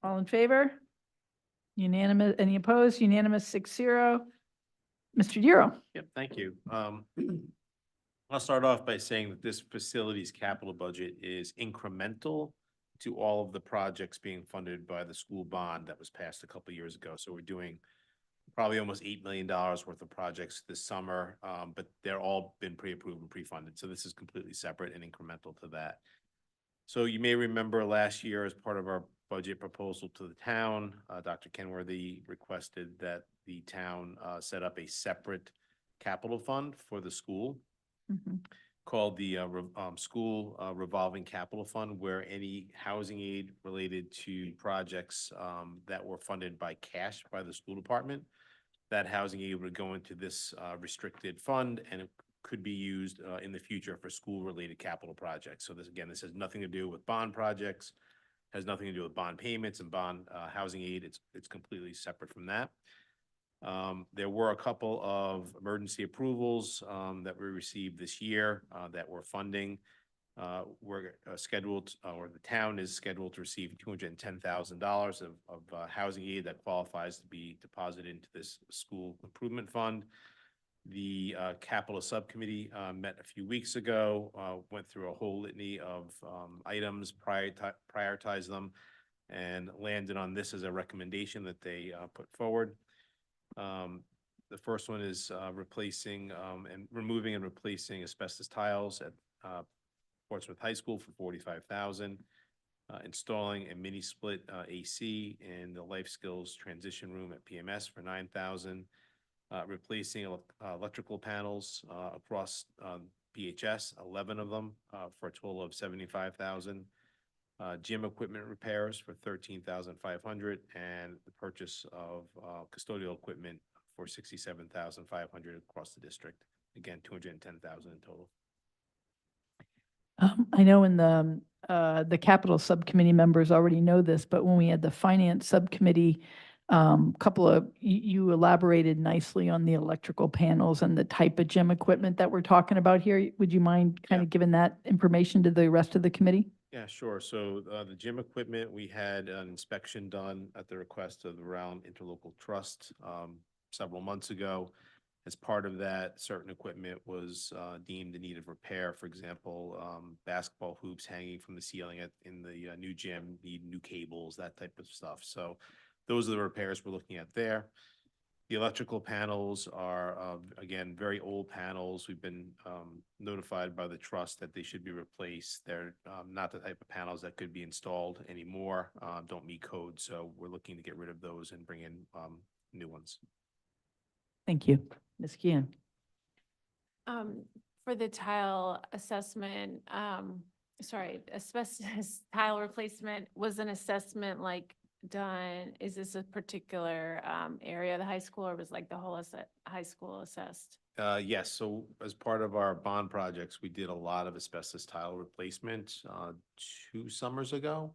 All in favor? Unanimous, any opposed? Unanimous, 6-0. Mr. Duro. Yep, thank you. I'll start off by saying that this facilities capital budget is incremental to all of the projects being funded by the school bond that was passed a couple of years ago. So we're doing probably almost $8 million worth of projects this summer, but they're all been pre-approved and pre-funded. So this is completely separate and incremental to that. So you may remember last year as part of our budget proposal to the town, Dr. Kenworthy requested that the town set up a separate capital fund for the school called the school revolving capital fund, where any housing aid related to projects that were funded by cash by the school department, that housing aid would go into this restricted fund, and it could be used in the future for school-related capital projects. So this, again, this has nothing to do with bond projects, has nothing to do with bond payments and bond housing aid. It's completely separate from that. There were a couple of emergency approvals that we received this year that we're funding. We're scheduled, or the town is scheduled to receive $210,000 of housing aid that qualifies to be deposited into this school improvement fund. The capital subcommittee met a few weeks ago, went through a whole litany of items, prioritized them, and landed on this as a recommendation that they put forward. The first one is replacing and removing and replacing asbestos tiles at Portsmouth High School for $45,000. Installing a mini split AC in the life skills transition room at PMS for $9,000. Replacing electrical panels across PHS, 11 of them, for a total of $75,000. Gym equipment repairs for $13,500, and the purchase of custodial equipment for $67,500 across the district. Again, $210,000 in total. I know in the capital subcommittee members already know this, but when we had the finance subcommittee, you elaborated nicely on the electrical panels and the type of gym equipment that we're talking about here. Would you mind kind of giving that information to the rest of the committee? Yeah, sure. So the gym equipment, we had an inspection done at the request of the Round Interlocal Trust several months ago. As part of that, certain equipment was deemed in need of repair. For example, basketball hoops hanging from the ceiling in the new gym need new cables, that type of stuff. So those are the repairs we're looking at there. The electrical panels are, again, very old panels. We've been notified by the trust that they should be replaced. They're not the type of panels that could be installed anymore, don't meet code. So we're looking to get rid of those and bring in new ones. Thank you. Ms. Kean. For the tile assessment, asbestos tile replacement, was an assessment like done, is this a particular area of the high school, or was like the whole high school assessed? Yes, so as part of our bond projects, we did a lot of asbestos tile replacement, 2 summers ago.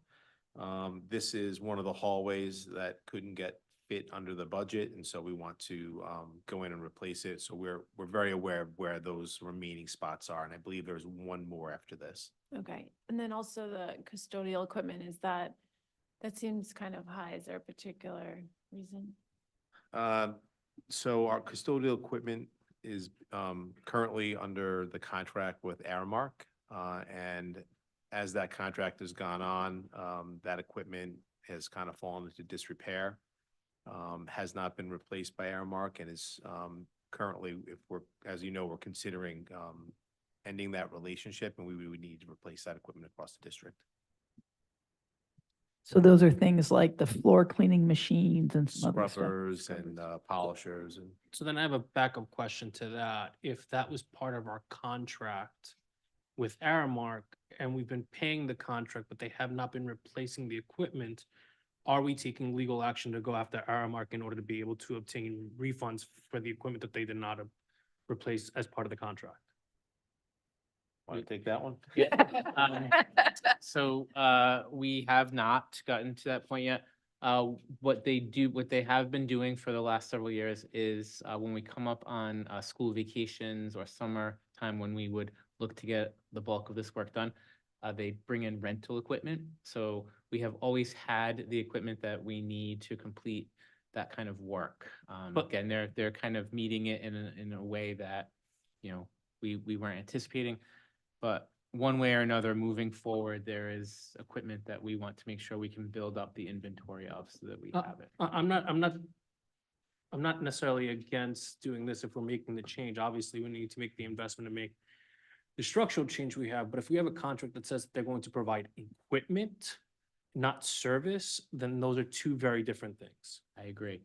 This is one of the hallways that couldn't get fit under the budget, and so we want to, go in and replace it. So we're very aware of where those remaining spots are, and I believe there's one more after this. Okay, and then also the custodial equipment, that seems kind of high. Is there a particular reason? So our custodial equipment is currently under the contract with Aramark. And as that contract has gone on, that equipment has kind of fallen into disrepair. Has not been replaced by Aramark and is currently, as you know, we're considering ending that relationship, and we would need to replace that equipment across the district. So those are things like the floor cleaning machines and some other stuff. Scrubbers and polishers and. So then I have a backup question to that. If that was part of our contract with Aramark and we've been paying the contract, but they have not been replacing the equipment, are we taking legal action to go after Aramark in order to be able to obtain refunds for the equipment that they did not replace as part of the contract? Want to take that one? So, we have not gotten to that point yet. What they have been doing for the last several years is, when we come up on, school vacations or summer time when we would look to get the bulk of this work done, they bring in rental equipment. So we have always had the equipment that we need to complete that kind of work. But- Again, they're kind of meeting it in a way that, we weren't anticipating. But one way or another, moving forward, there is equipment that we want to make sure we can build up the inventory of so that we have it. I'm not necessarily against doing this if we're making the change. Obviously, we need to make the investment to make the structural change we have. But if we have a contract that says they're going to provide equipment, not service, then those are two very different things. I agree.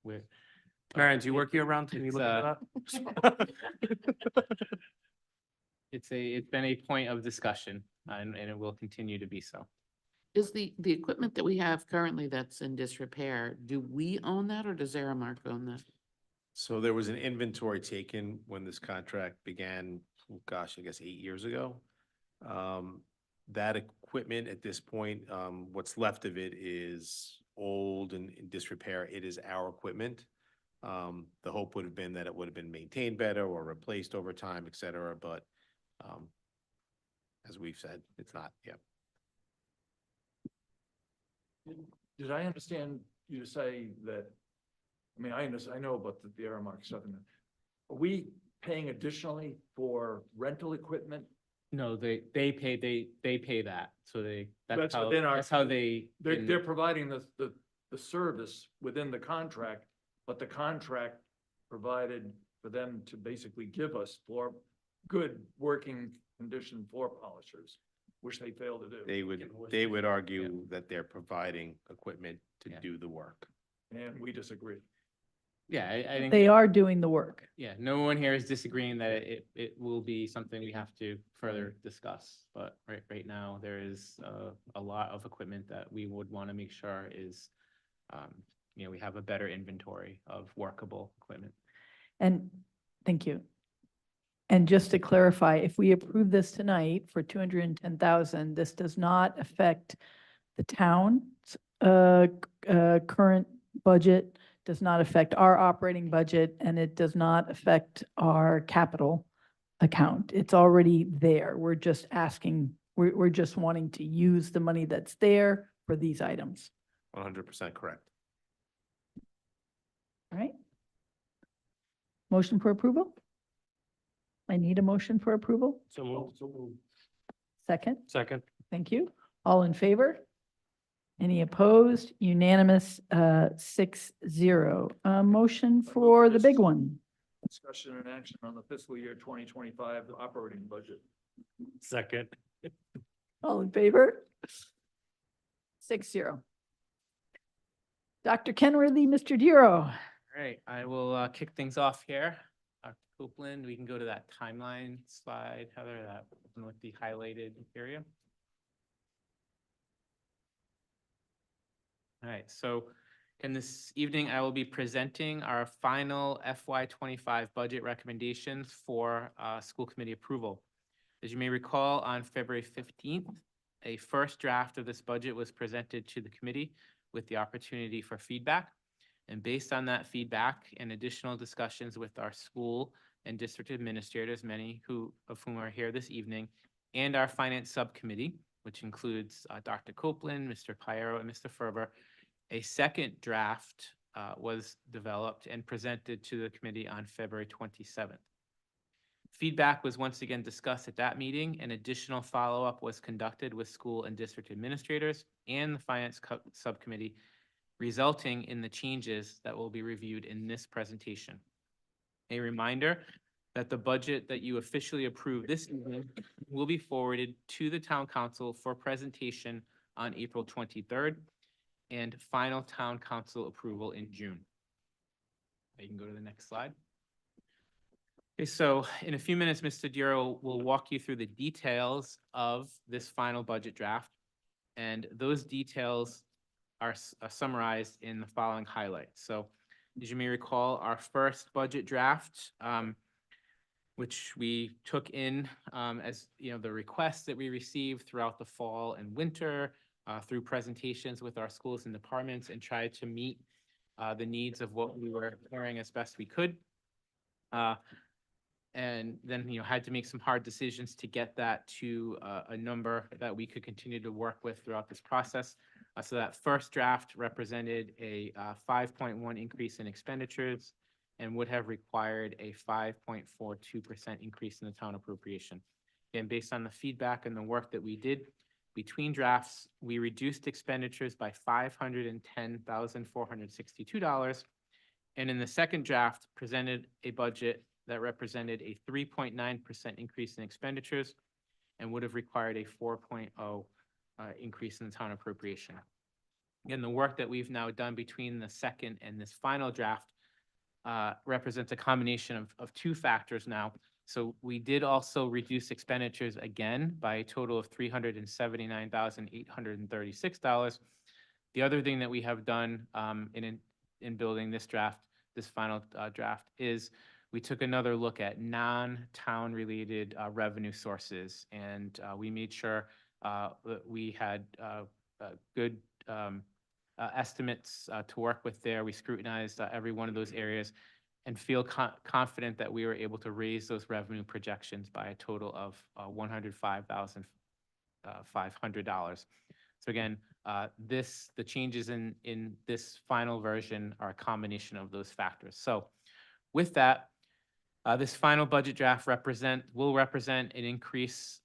We're. Marion, do you work year round? Can you It's, look at that? It's been a point of discussion, and it will continue to be so. Is the equipment that we have currently that's in disrepair, do we own that or does Aramark own that? So there was an inventory taken when this contract began, gosh, I guess 8 years ago. That equipment at this point, what's left of it is old and in disrepair. It is our equipment. The hope would have been that it would have been maintained better or replaced over time, et cetera, but as we've said, it's not, yeah. Did I understand you to say that, I mean, I know about the Aramark stuff. Are we paying additionally for rental equipment? No, they pay that, so That's within our- that's how they. They're providing the service within the contract, but the contract provided for them to basically give us good working condition floor polishers, which they fail to do. They would argue that they're providing equipment to Yeah. do the work. And we disagree. Yeah, I think. They are doing the work. Yeah, no one here is disagreeing that it will be something we have to further discuss. But right now, there is a lot of equipment that we would want to make sure is, we have a better inventory of workable equipment. And Thank you. And just to clarify, if we approve this tonight for 210,000, this does not affect the town's current budget, does not affect our operating budget, and it does not affect our capital account. It's already there. We're just asking, we're just wanting to use the money that's there for these items. 100% correct. All right? Motion for approval? I need a motion for approval. So moved. Second? Second. Thank you. All in favor? Any opposed? Unanimous, 6-0. Motion for the big one. Discussion and action on the fiscal year 2025 operating budget. Second. All in favor? 6-0. Dr. Kenworthy, Mr. Duro. All right, I will kick things off here. Dr. Copeland, we can go to that timeline slide, Heather, that one with the highlighted area. All right, so and this evening I will be presenting our final FY '25 budget recommendations for school committee approval. As you may recall, on February 15th, a first draft of this budget was presented to the committee with the opportunity for feedback. And based on that feedback and additional discussions with our school and district administrators, many of whom are here this evening, and our finance subcommittee, which includes Dr. Copeland, Mr. Piero, and Mr. Ferber, a second draft was developed and presented to the committee on February 27th. Feedback was once again discussed at that meeting, and additional follow-up was conducted with school and district administrators and the finance subcommittee, resulting in the changes that will be reviewed in this presentation. A reminder that the budget that you officially approve this evening will be forwarded to the town council for presentation on April 23rd and final town council approval in June. You can go to the next slide. Okay, so in a few minutes, Mr. Duro will walk you through the details of this final budget draft. And those details are summarized in the following highlights. So as you may recall, our first budget draft, which we took in as the requests that we received throughout the fall and winter through presentations with our schools and departments, and tried to meet the needs of what we were carrying as best we could. And then, had to make some hard decisions to get that to a number that we could continue to work with throughout this process. So that first draft represented a 5.1 increase in expenditures and would have required a 5.42% increase in the town appropriation. And based on the feedback and the work that we did between drafts, we reduced expenditures by $510,462. And in the second draft, presented a budget that represented a 3.9% increase in expenditures and would have required a 4.0 increase in the town appropriation. Again, the work that we've now done between the second and this final draft represents a combination of two factors now. So we did also reduce expenditures again by a total of $379,836. The other thing that we have done in building this draft, this final draft, is we took another look at non-town related revenue sources, and we made sure that we had good estimates to work with there. We scrutinized every one of those areas and feel confident that we were able to raise those revenue projections by a total of $105,500. So again, the changes in this final version are a combination of those factors. So with that, this final budget draft will represent an increase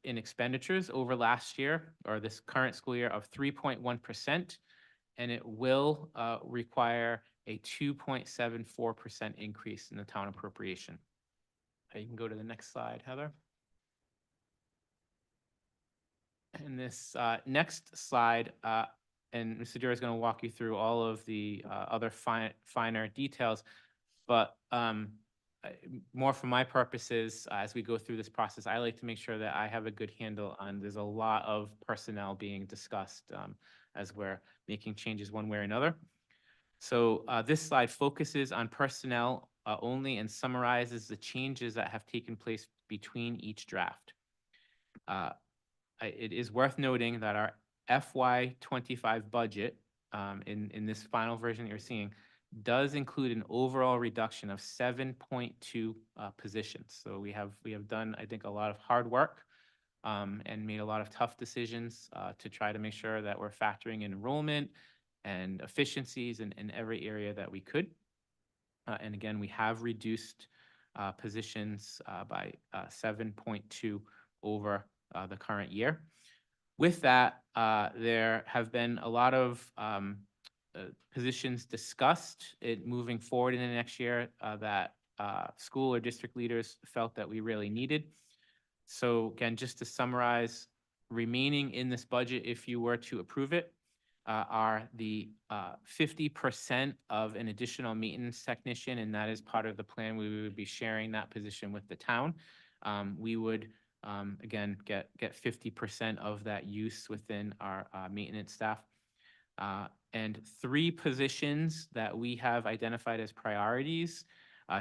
in expenditures over last year, or this current school year, of 3.1%, and it will require a 2.74% increase in the town appropriation. You can go to the next slide, Heather. And this next slide, and Mr. Dura is going to walk you through all of the other finer details, but more for my purposes, as we go through this process, I like to make sure that I have a good handle on, there's a lot of personnel being discussed as we're making changes one way or another. So this slide focuses on personnel only and summarizes the changes that have taken place between each draft. It is worth noting that our FY '25 budget in this final version that you're seeing does include an overall reduction of 7.2 positions. So we have done, I think, a lot of hard work and made a lot of tough decisions to try to make sure that we're factoring in enrollment and efficiencies in every area that we could. And again, we have reduced positions by 7.2 over the current year. With that, there have been a lot of positions discussed moving forward in the next year that school or district leaders felt that we really needed. So again, just to summarize, remaining in this budget, if you were to approve it, are the 50% of an additional maintenance technician, and that is part of the plan. We would be sharing that position with the town. We would again get 50% of that use within our maintenance staff. And 3 positions that we have identified as priorities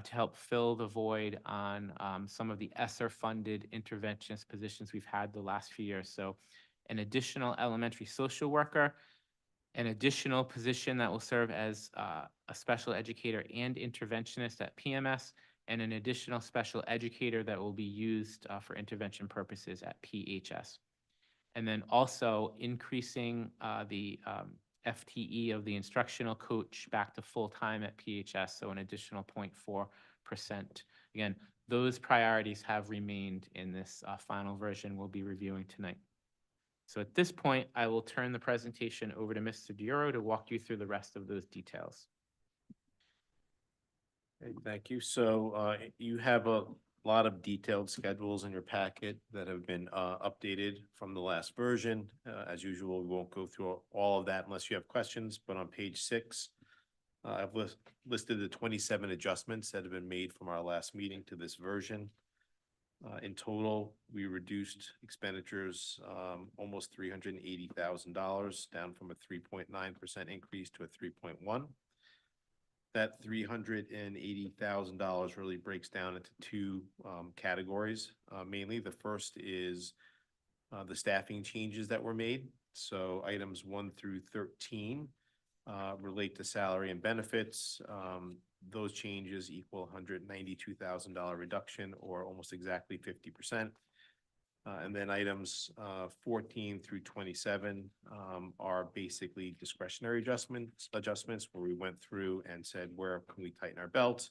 to help fill the void on some of the ESSER-funded interventionist positions we've had the last few years. So an additional elementary social worker, an additional position that will serve as a special educator and interventionist at PMS, and an additional special educator that will be used for intervention purposes at PHS. And then also increasing the FTE of the instructional coach back to full-time at PHS, so an additional 0.4%. Again, those priorities have remained in this final version we'll be reviewing tonight. So at this point, I will turn the presentation over to Mr. Dioro to walk you through the rest of those details. Okay, thank you. So you have a lot of detailed schedules in your packet that have been updated from the last version. As usual, we won't go through all of that unless you have questions, but on page 6, I've listed the 27 adjustments that have been made from our last meeting to this version. In total, we reduced expenditures almost $380,000, down from a 3.9% increase to a 3.1%. That $380,000 really breaks down into 2 categories. Mainly, the first is the staffing changes that were made. So items 1 through 13 relate to salary and benefits. Those changes equal $192,000 reduction, or almost exactly 50%. And then items 14 through 27 are basically discretionary adjustments where we went through and said, where can we tighten our belts?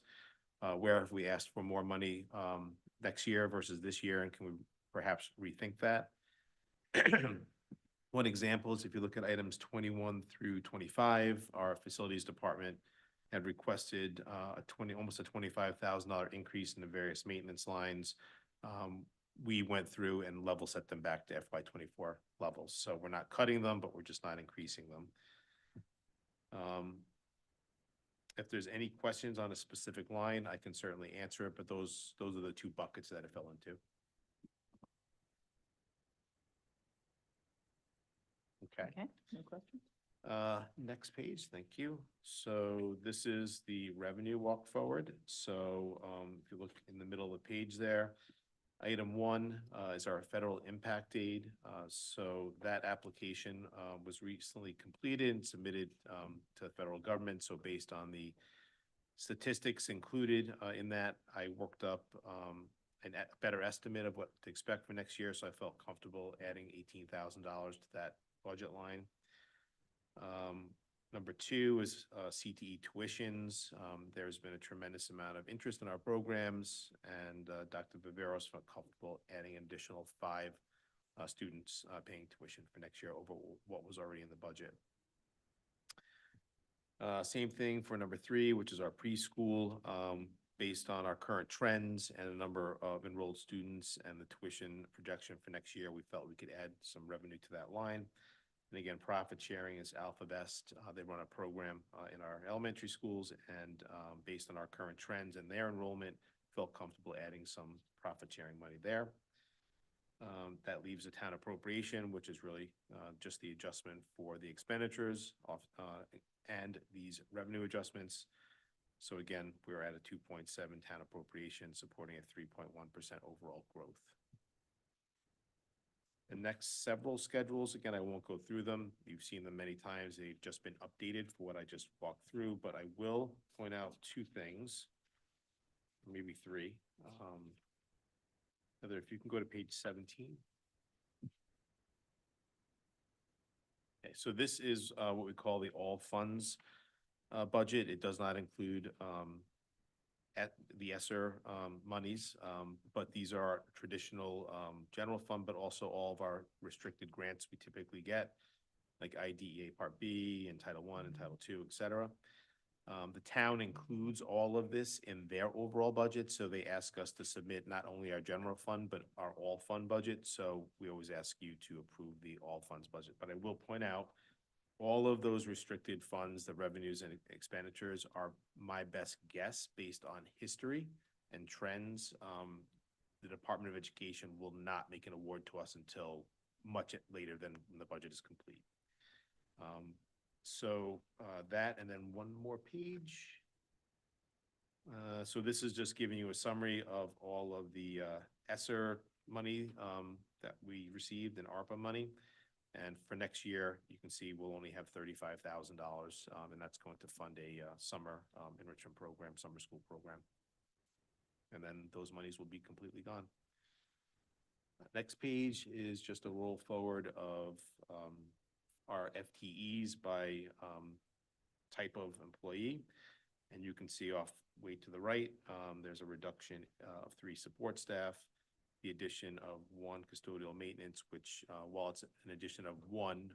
Where have we asked for more money next year versus this year, and can we perhaps rethink that? One example is if you look at items 21 through 25, our facilities department had requested almost a $25,000 increase in the various maintenance lines. We went through and level set them back to FY24 levels. So we're not cutting them, but we're just not increasing them. If there's any questions on a specific line, I can certainly answer it, but those are the 2 buckets that it fell into. Okay. Okay, no questions? Next page, thank you. So this is the revenue walk forward. So if you look in the middle of the page there, item 1 is our federal impact aid. So that application was recently completed and submitted to the federal government. So based on the statistics included in that, I worked up a better estimate of what to expect for next year. So I felt comfortable adding $18,000 to that budget line. Number 2 is CTE tuitions. There's been a tremendous amount of interest in our programs, and Dr. Viveros felt comfortable adding an additional 5 students paying tuition for next year over what was already in the budget. Same thing for number 3, which is our preschool. Based on our current trends and the number of enrolled students and the tuition projection for next year, we felt we could add some revenue to that line. And again, profit sharing is AlphaBest. They run a program in our elementary schools, and based on our current trends and their enrollment, felt comfortable adding some profit sharing money there. That leaves a town appropriation, which is really just the adjustment for the expenditures and these revenue adjustments. So again, we're at a 2.7 town appropriation, supporting a 3.1% overall growth. The next several schedules, again, I won't go through them. You've seen them many times. They've just been updated for what I just walked through, but I will point out 2 things, maybe 3. Heather, if you can go to page 17. Okay, so this is what we call the all funds budget. It does not include at the ESSER monies, but these are traditional general fund, but also all of our restricted grants we typically get, like IDEA Part B and Title I and Title II, et cetera. The town includes all of this in their overall budget, so they ask us to submit not only our general fund, but our all fund budget. So we always ask you to approve the all funds budget. But I will point out, all of those restricted funds, the revenues and expenditures, are my best guess based on history and trends. The Department of Education will not make an award to us until much later than when the budget is complete. So that, and then one more page. So this is just giving you a summary of all of the ESSER money that we received in ARPA money. And for next year, you can see we'll only have $35,000, and that's going to fund a summer enrichment program, summer school program. And then those monies will be completely gone. Next page is just a roll forward of our FTEs by type of employee. And you can see off way to the right, there's a reduction of 3 support staff, the addition of 1 custodial maintenance, which while it's an addition of 1,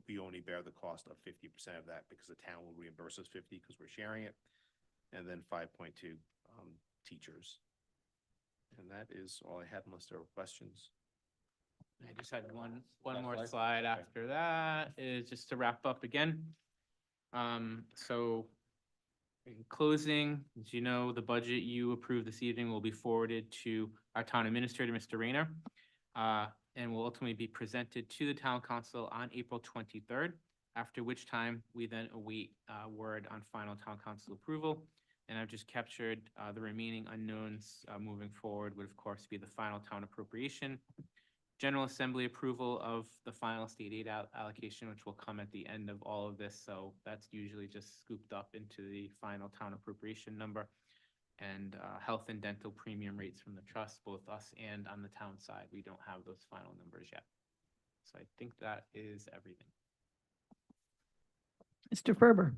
we only bear the cost of 50% of that because the town will reimburse us 50 because we're sharing it. And then 5.2 teachers. And that is all I had unless there were questions. I just had one more slide after that, is just to wrap up again. So in closing, as you know, the budget you approved this evening will be forwarded to our town administrator, Mr. Rayner, and will ultimately be presented to the town council on April 23rd, after which time we then await word on final town council approval. And I've just captured the remaining unknowns moving forward would of course be the final town appropriation, General Assembly approval of the final state aid allocation, which will come at the end of all of this. So that's usually just scooped up into the final town appropriation number, and health and dental premium rates from the trust, both us and on the town side. We don't have those final numbers yet. So I think that is everything. Mr. Ferber.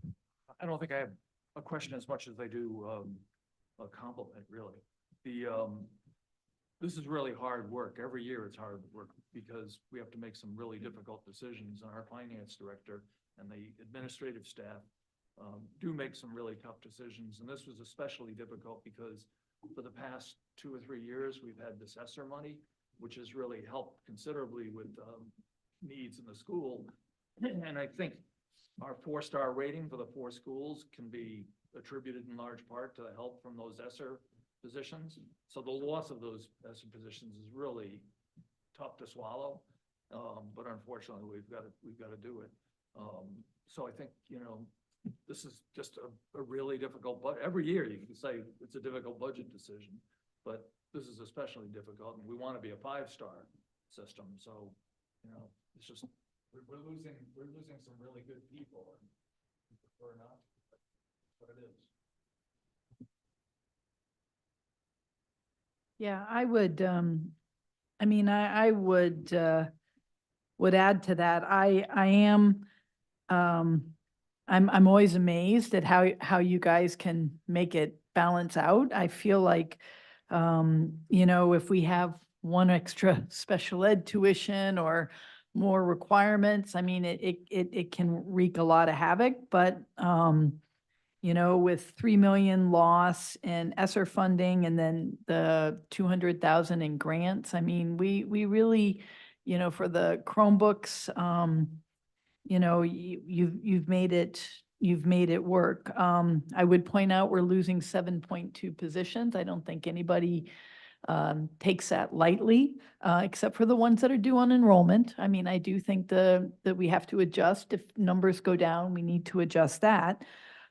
I don't think I have a question as much as I do a compliment, really. This is really hard work. Every year it's hard work because we have to make some really difficult decisions. And our finance director and the administrative staff do make some really tough decisions. And this was especially difficult because for the past 2 or 3 years, we've had this ESSER money, which has really helped considerably with needs in the school. And I think our 4-star rating for the 4 schools can be attributed in large part to the help from those ESSER positions. So the loss of those ESSER positions is really tough to swallow. But unfortunately, we've got to do it. So I think, you know, this is just a really difficult, but every year you can say it's a difficult budget decision, but this is especially difficult, and we want to be a 5-star system. So, you know, it's just, we're losing some really good people, and we prefer not, but it is. Yeah, I would, I mean, I would add to that. I am, I'm always amazed at how you guys can make it balance out. I feel like, you know, if we have 1 extra special ed tuition or more requirements, I mean, it can wreak a lot of havoc, but, you know, with 3 million loss in ESSER funding and then the 200,000 in grants, I mean, we really, you know, for the Chromebooks, you know, you've made it work. I would point out we're losing 7.2 positions. I don't think anybody takes that lightly, except for the ones that are due on enrollment. I mean, I do think that we have to adjust. If numbers go down, we need to adjust that.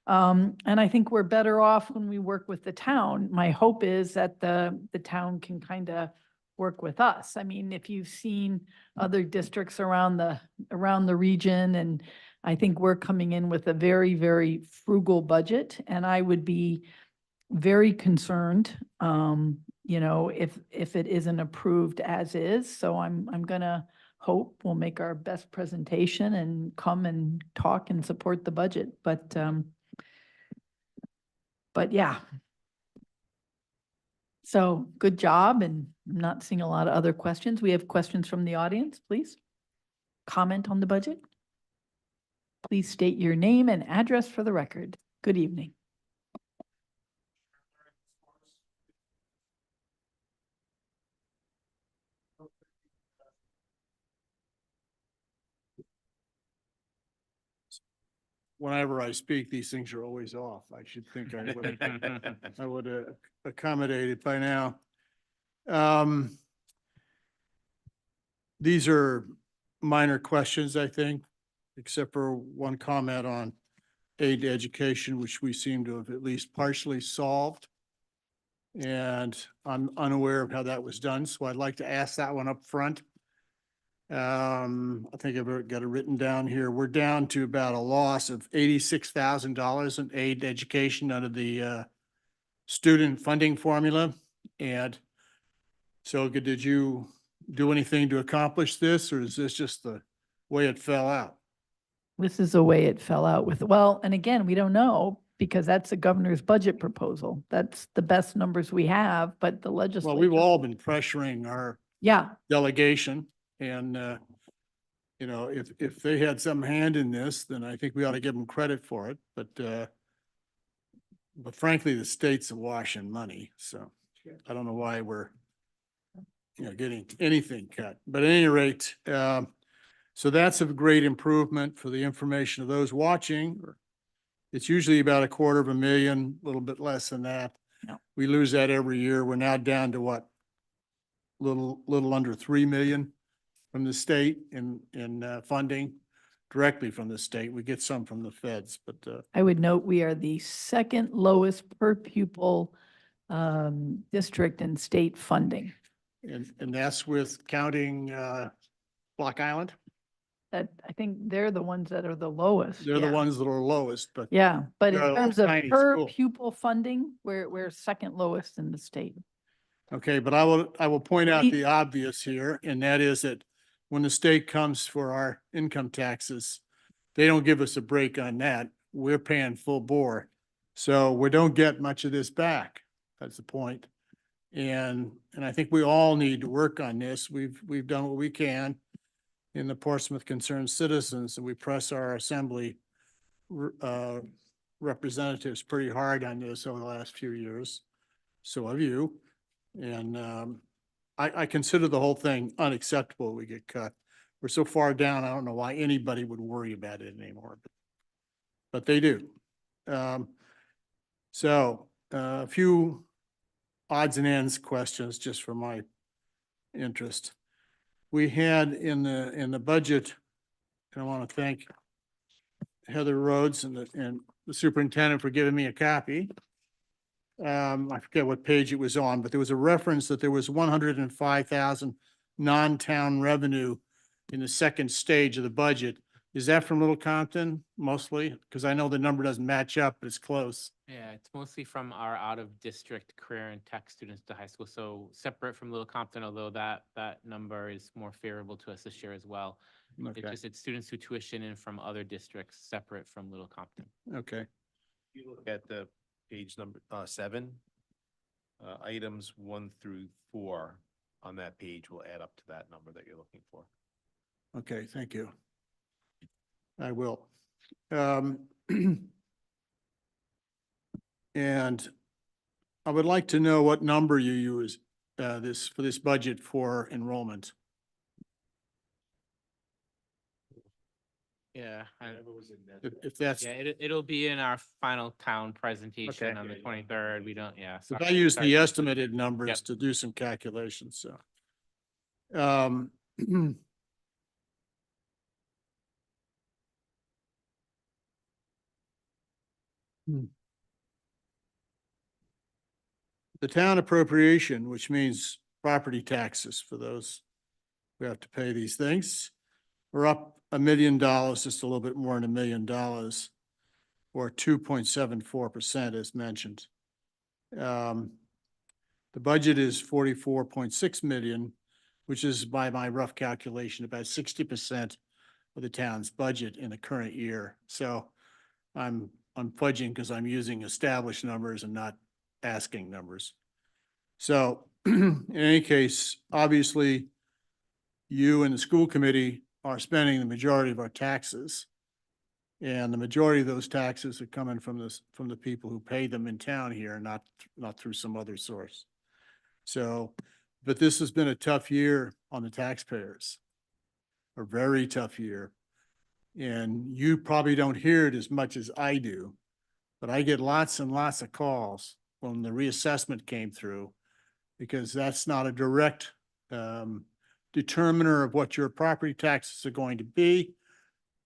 And I think we're better off when we work with the town. My hope is that the town can kind of work with us. I mean, if you've seen other districts around the region, and I think we're coming in with a very, very frugal budget, and I would be very concerned, you know, if it isn't approved as is. So I'm gonna hope we'll make our best presentation and come and talk and support the budget. But yeah. So good job, and I'm not seeing a lot of other questions. We have questions from the audience, please. Comment on the budget. Please state your name and address for the record. Good evening. Whenever I speak, these things are always off. I should think I would accommodate it by now. These are minor questions, I think. except for one comment on aid to education, which we seem to have at least partially solved. And I'm unaware of how that was done, so I'd like to ask that one up front. I think I've got it written down here. We're down to about a loss of $86,000 in aid to education under the student funding formula. And so did you do anything to accomplish this, or is this just the way it fell out? This is the way it fell out with, well, and again, we don't know because that's the governor's budget proposal. That's the best numbers we have, but the legislature. Well, we've all been pressuring our Yeah, delegation and, you know, if they had some hand in this, then I think we ought to give them credit for it, but frankly, the state's awash in money, so I don't know why we're, you know, getting anything cut, but at any rate, so that's a great improvement for the information of those watching. It's usually about $250,000, a little bit less than that. Yeah. We lose that every year. We're now down to what? Little under 3 million from the state in funding directly from the state. We get some from the feds, but I would note we are the second lowest per pupil district in state funding. and that's with counting Block Island. That, I think they're the ones that are the lowest. They're the yeah. ones that are lowest, but Yeah, but in They're a terms of tiny per school. pupil funding, we're second lowest in the state. okay, but I will point out Ye- the obvious here, and that is that when the state comes for our income taxes, they don't give us a break on that. We're paying full bore. So we don't get much of this back. That's the point. And I think we all need to work on this. We've done what we can in the Portsmouth Concerned Citizens, and we press our assembly representatives pretty hard on this over the last few years. So have you. And I consider the whole thing unacceptable. We get cut. We're so far down, I don't know why anybody would worry about it anymore, but they do. So a few odds and ends questions just for my interest. We had in the budget, and I want to thank Heather Rhodes and the superintendent for giving me a copy. I forget what page it was on, but there was a reference that there was 105,000 non-town revenue in the second stage of the budget. Is that from Little Compton mostly? Because I know the number doesn't match up, but it's close. Yeah, it's mostly from our out-of-district career and tech students to high school. So separate from Little Compton, although that number is more favorable to us this year as well. Okay, It's students who tuition in from other districts separate from Little Compton. okay. If you look at the page number 7, items 1 through 4 on that page will add up to that number that you're looking for. Okay, thank you. I will. And I would like to know what number you use for this budget for enrollment. Yeah. If that's, Yeah, it'll be in our final town presentation Okay. on the 23rd. We don't, yeah. if sorry- I use sorry. the estimated numbers Yep. to do some calculations, so. The town appropriation, which means property taxes for those who have to pay these things, are up $1 million, just a little bit more than $1 million, or 2.74% as mentioned. The budget is 44.6 million, which is by my rough calculation, about 60% of the town's budget in the current year. So I'm fudging because I'm using established numbers and not asking numbers. So in any case, obviously, you and the school committee are spending the majority of our taxes. And the majority of those taxes are coming from the people who pay them in town here, not through some other source. So, but this has been a tough year on the taxpayers, a very tough year. And you probably don't hear it as much as I do, but I get lots and lots of calls when the reassessment came through, because that's not a direct determiner of what your property taxes are going to be.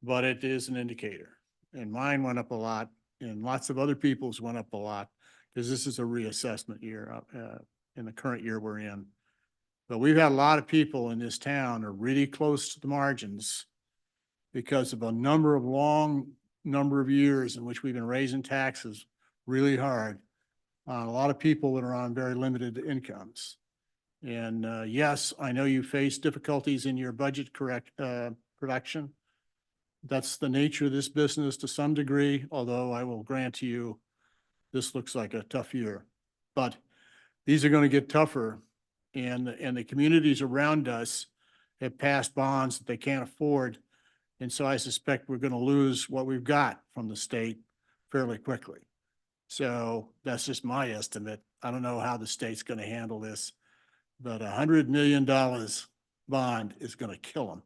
but it is an indicator. And mine went up a lot, and lots of other people's went up a lot, because this is a reassessment year, in the current year we're in. But we've had a lot of people in this town are really close to the margins because of a number of years in which we've been raising taxes really hard on a lot of people that are on very limited incomes. And yes, I know you face difficulties in your budget production. That's the nature of this business to some degree, although I will grant to you, this looks like a tough year. But these are going to get tougher, and the communities around us have passed bonds that they can't afford. And so I suspect we're going to lose what we've got from the state fairly quickly. So that's just my estimate. I don't know how the state's going to handle this, but $100 million bond is going to kill them.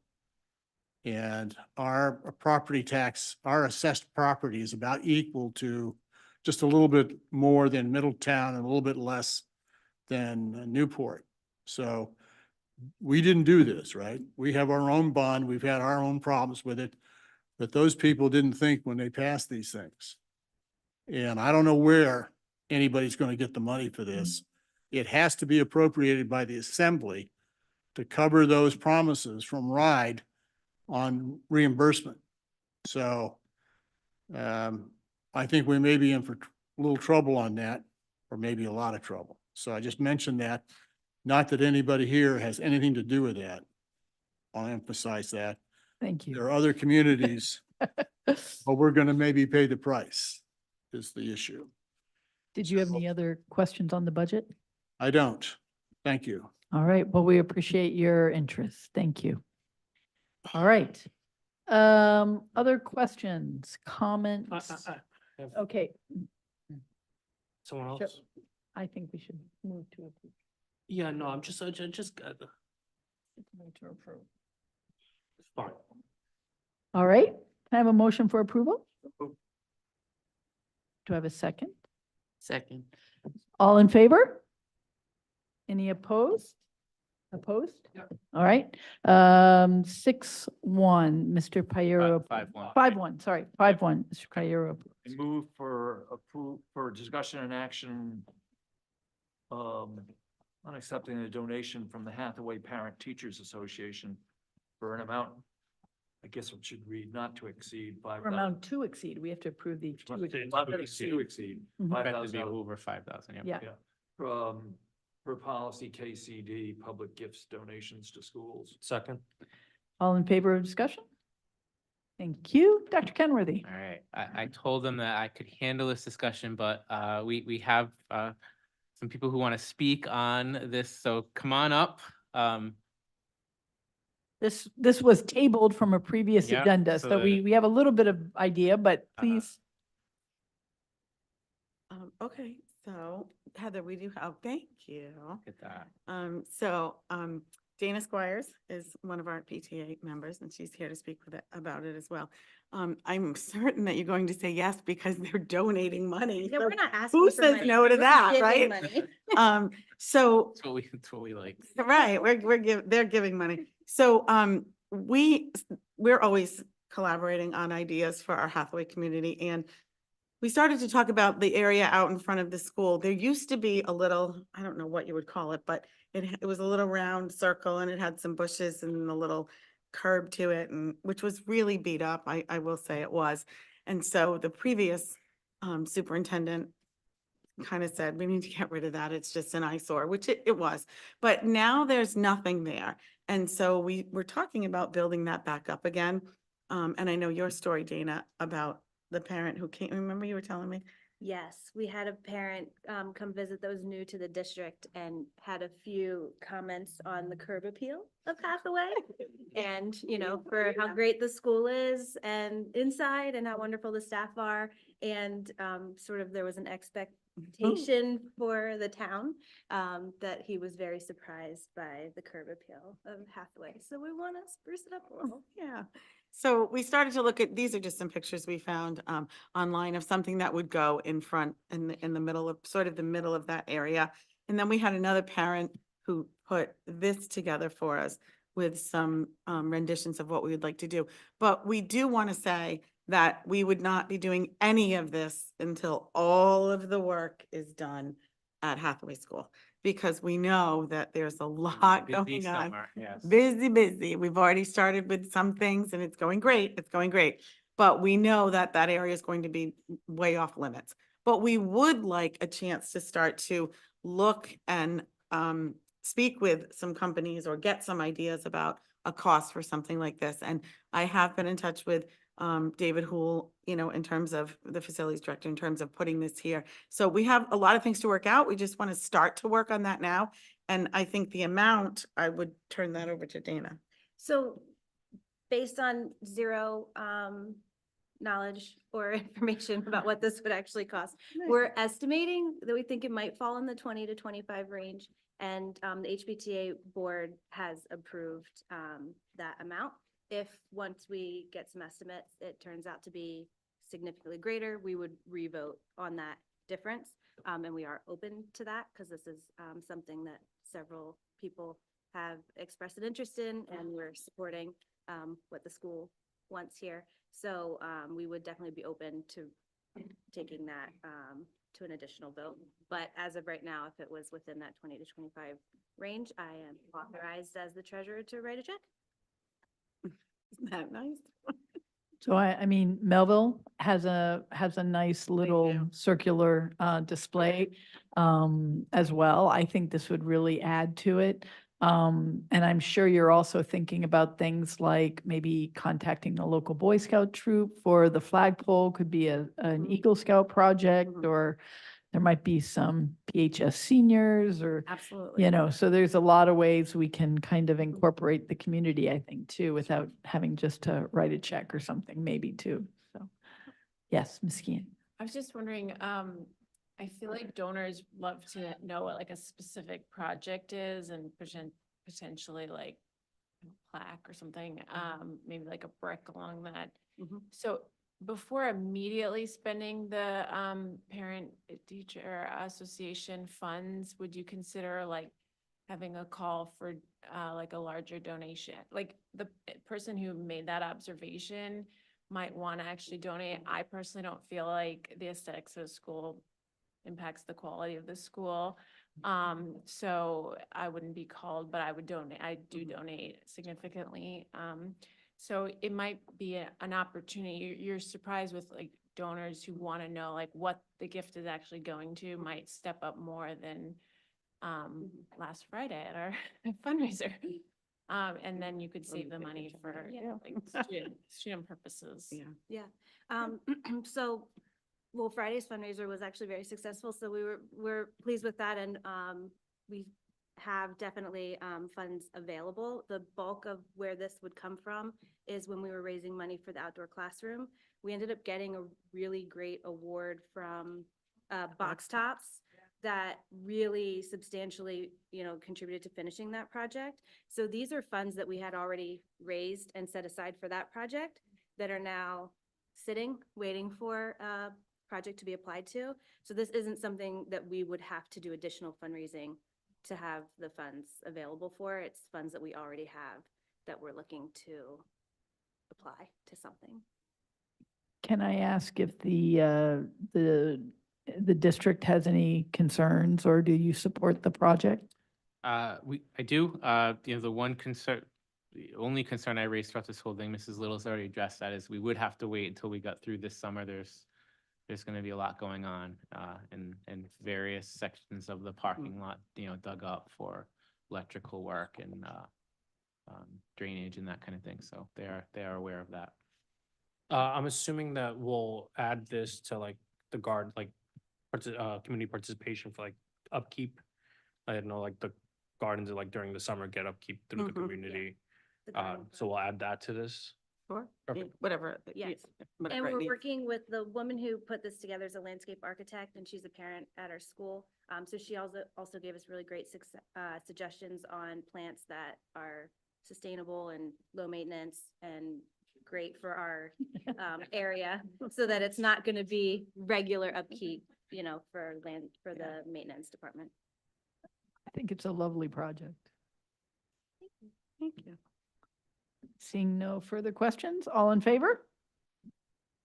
And our property tax, our assessed property is about equal to just a little bit more than Middletown and a little bit less than Newport. So we didn't do this, right? We have our own bond. We've had our own problems with it, but those people didn't think when they passed these things. And I don't know where anybody's going to get the money for this. It has to be appropriated by the assembly to cover those promises from RIDE on reimbursement. So I think we may be in for a little trouble on that, or maybe a lot of trouble. So I just mentioned that, not that anybody here has anything to do with that. I'll emphasize that. Thank you. There are other communities, but we're going to maybe pay the price is the issue. Did you have any other questions on the budget? I don't. Thank you. All right, well, we appreciate your interest. Thank you. All right. Other questions, comments? Okay, Someone Sure. else? I think we should move to approve. Yeah, no, I'm just, Move to approve. fine. All right, can I have a motion for approval? Do I have a second? Second. All in favor? Any opposed? Opposed? All right, 6-1, Mr. Piero. 5-1. 5-1, sorry, 5-1, Mr. Piero. I move for discussion and action on accepting a donation from the Hathaway Parent Teachers Association for an amount, I guess it should read not to exceed For $5,000. amount to exceed, we have to approve the to exceed. Not to exceed Mhm. Had to be $5,000. over 5,000, yeah. Yeah, For policy KCD, public gifts donations to schools. Second. all in favor of discussion? Thank you, Dr. Kenworthy. All right, I told them that I could handle this discussion, but we have some people who want to speak on this, so come on up. This was tabled from a previous Yeah, agenda, so so we have a little bit of idea, but please. Okay, so Heather, we do have, thank you. Get that. Dana Squires is one of our PTA members and she's here to speak about it as well. I'm certain that you're going to say yes because they're donating money. Yeah, So we're not asking who for says money, no to we're that, giving right? money. So That's what we like. right, they're giving money. So, we're always collaborating on ideas for our Hathaway community and we started to talk about the area out in front of the school. There used to be a little, I don't know what you would call it, but it was a little round circle and it had some bushes and a little curb to it and which was really beat up. I will say it was. And so the previous superintendent kind of said, we need to get rid of that. It's just an eyesore, which it was. But now there's nothing there. And so we're talking about building that back up again. And I know your story, Dana, about the parent who came, remember you were telling me? Yes, we had a parent come visit that was new to the district and had a few comments on the curb appeal of Hathaway. And, for how great the school is and inside and how wonderful the staff are. And sort of there was an expectation for the town that he was very surprised by the curb appeal of Hathaway. So we want to spruce it up a little. Yeah. So we started to look at, these are just some pictures we found online of something that would go in front in the middle of, sort of the middle of that area. And then we had another parent who put this together for us, with some renditions of what we would like to do. But we do want to say that we would not be doing any of this until all of the work is done at Hathaway School, because we know that there's a lot Busy going on. summer, yes. Busy, busy. We've already started with some things and it's going great. It's going great. But we know that that area is going to be way off limits. But we would like a chance to start to look and speak with some companies or get some ideas about a cost for something like this. And I have been in touch with David Hool, you know, in terms of the facilities director, in terms of putting this here. So we have a lot of things to work out. We just want to start to work on that now. And I think the amount, I would turn that over to Dana. So based on zero knowledge or information about what this would actually cost, we're estimating that we think it might fall in the 20 to 25 range. And the HPTA board has approved that amount. If once we get some estimates, it turns out to be significantly greater, we would revote on that difference. And we are open to that because this is something that several people have expressed an interest in, and we're supporting what the school wants here. So we would definitely be open to taking that to an additional vote. But as of right now, if it was within that 20 to 25 range, I am authorized as the treasurer to write a check. Isn't that nice? So I mean, Melville has a nice little do. circular display as well. I think this would really add to it. And I'm sure you're also thinking about things like maybe contacting the local Boy Scout troop for the flagpole, could be an Eagle Scout project, or there might be some PHS seniors or, Absolutely. you know, so there's a lot of ways we can kind of incorporate the community, I think, too, without having just to write a check or something, maybe too. So, yes, Ms. Kean. I was just wondering, I feel like donors love to know what like a specific project is and potentially like a plaque or something, maybe like a brick along that. Mhm. So before immediately spending the parent teacher association funds, would you consider like having a call for like a larger donation? Like the person who made that observation might want to actually donate. I personally don't feel like the aesthetics of the school impacts the quality of the school. So I wouldn't be called, but I would donate. I do donate significantly. So it might be an opportunity. You're surprised with like donors who want to know like what the gift is actually going to, might step up more than last Friday at our fundraiser. And then you could save the money for like student purposes. Yeah. Yeah. So, well, Friday's fundraiser was actually very successful, so we're pleased with that, and we have definitely funds available. The bulk of where this would come from is when we were raising money for the outdoor classroom. We ended up getting a really great award from Box Tops that really substantially, you know, contributed to finishing that project. So these are funds that we had already raised and set aside for that project that are now sitting, waiting for a project to be applied to. So this isn't something that we would have to do additional fundraising to have the funds available for. It's funds that we already have that we're looking to apply to something. Can I ask if the district has any concerns, or do you support the project? I do, you know, the only concern I raised throughout this whole thing, Mrs. Little's already addressed that, is we would have to wait until we got through this summer. There's going to be a lot going on, in various sections of the parking lot, you know, dug up for electrical work and, drainage and that kind of thing. So they are aware of that. I'm assuming that we'll add this to like the community participation for like upkeep. I didn't know like the gardens are like during the summer get upkeep through the Mhm. community. The garden So we'll add that to this. Sure. Perfect. Whatever. Yes. whatever And it we're needs. working with the woman who put this together as a landscape architect, and she's a parent at our school. So she also gave us really great suggestions on plants that are sustainable and low maintenance and great for our area, so that it's not going to be regular upkeep, you know, for the maintenance department. I think it's a lovely project. Thank Thank you. Seeing no further questions, all in favor?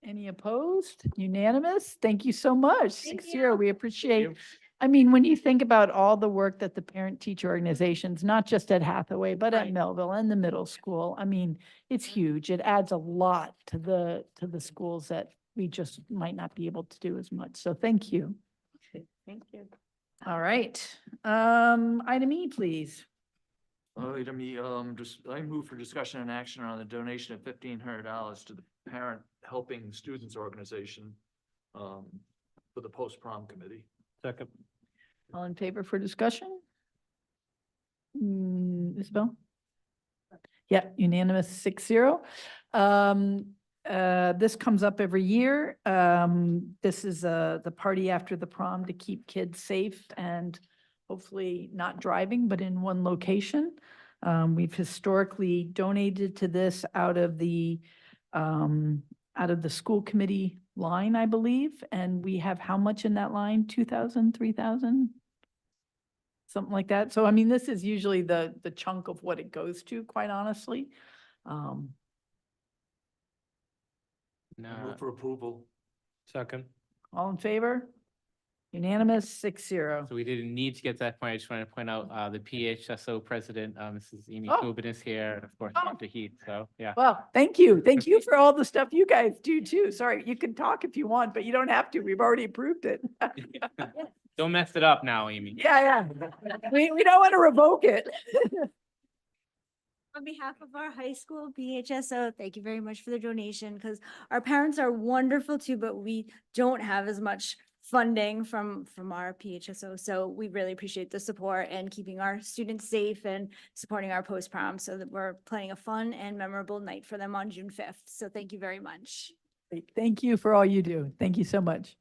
Any opposed? Unanimous? Thank you so much. Thank 6-0, you. we appreciate. I mean, when you think about all the work that the parent-teacher organizations, not just at Hathaway, but at Right. Melville and the middle school, I mean, it's huge. It adds a lot to the schools that we just might not be able to do as much. So thank you. Thank you. All right. Item E, please. Item E, I move for discussion and action on the donation of $1,500 to the Parent Helping Students Organization for the post-prom committee. Second. All in favor for discussion? Isabel? Yeah, unanimous 6-0. This comes up every year. This is the party after the prom to keep kids safe and hopefully not driving, but in one location. We've historically donated to this out of the school committee line, I believe. And we have how much in that line? 2,000, 3,000? Something like that. So I mean, this is usually the chunk of what it goes to, quite honestly. I No, move for approval. Second. All in favor? Unanimous, 6-0. so we didn't need to get to that point. I just wanted to point out, the PHSO president, Mrs. Amy Oh. Tobin is here, and of course, Oh. Dr. Heath, so, yeah. Well, thank you. Thank you for all the stuff you guys do too. Sorry, you can talk if you want, but you don't have to. We've already approved it. Don't mess it up now, Amy. Yeah, yeah. We don't want to revoke it. On behalf of our high school BHSO, thank you very much for the donation, because our parents are wonderful too, but we don't have as much funding from our PHSO. So we really appreciate the support and keeping our students safe and supporting our post-prom, so that we're planning a fun and memorable night for them on June 5th. So thank you very much. Great. Thank you for all you do. Thank you so much.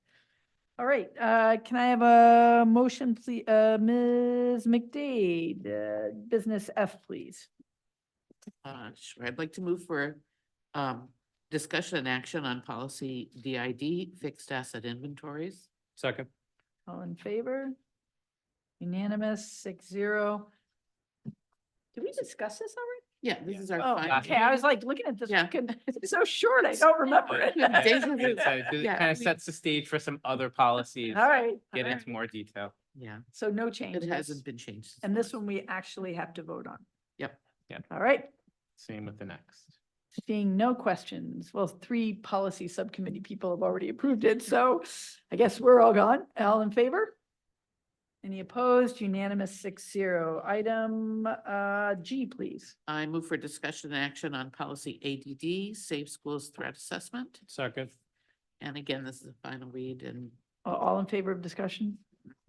All right, can I have a motion, please, Ms. McDade, business F, please? Sure, I'd like to move for discussion and action on policy DID, fixed asset inventories. Second. All in favor? Unanimous, 6-0. Did we discuss this already? Yeah, this is our Oh, final. okay, I was like looking at this, Yeah. looking- it's so short, I don't remember it. Deja vu. It Yeah, kind I of mean- sets the stage for some other policies. All right. Get all into right. more detail. Yeah, So no it changes. hasn't been changed. since And this last. one we actually have to vote on. Yep. All right, Same with the next. seeing no questions. Well, 3 policy subcommittee people have already approved it, so I guess we're all gone. All in favor? Any opposed? Unanimous 6-0. Item G, please. I move for discussion and action on policy ADD, Safe Schools Threat Assessment. Second. And again, this is a final read and All in favor of discussion?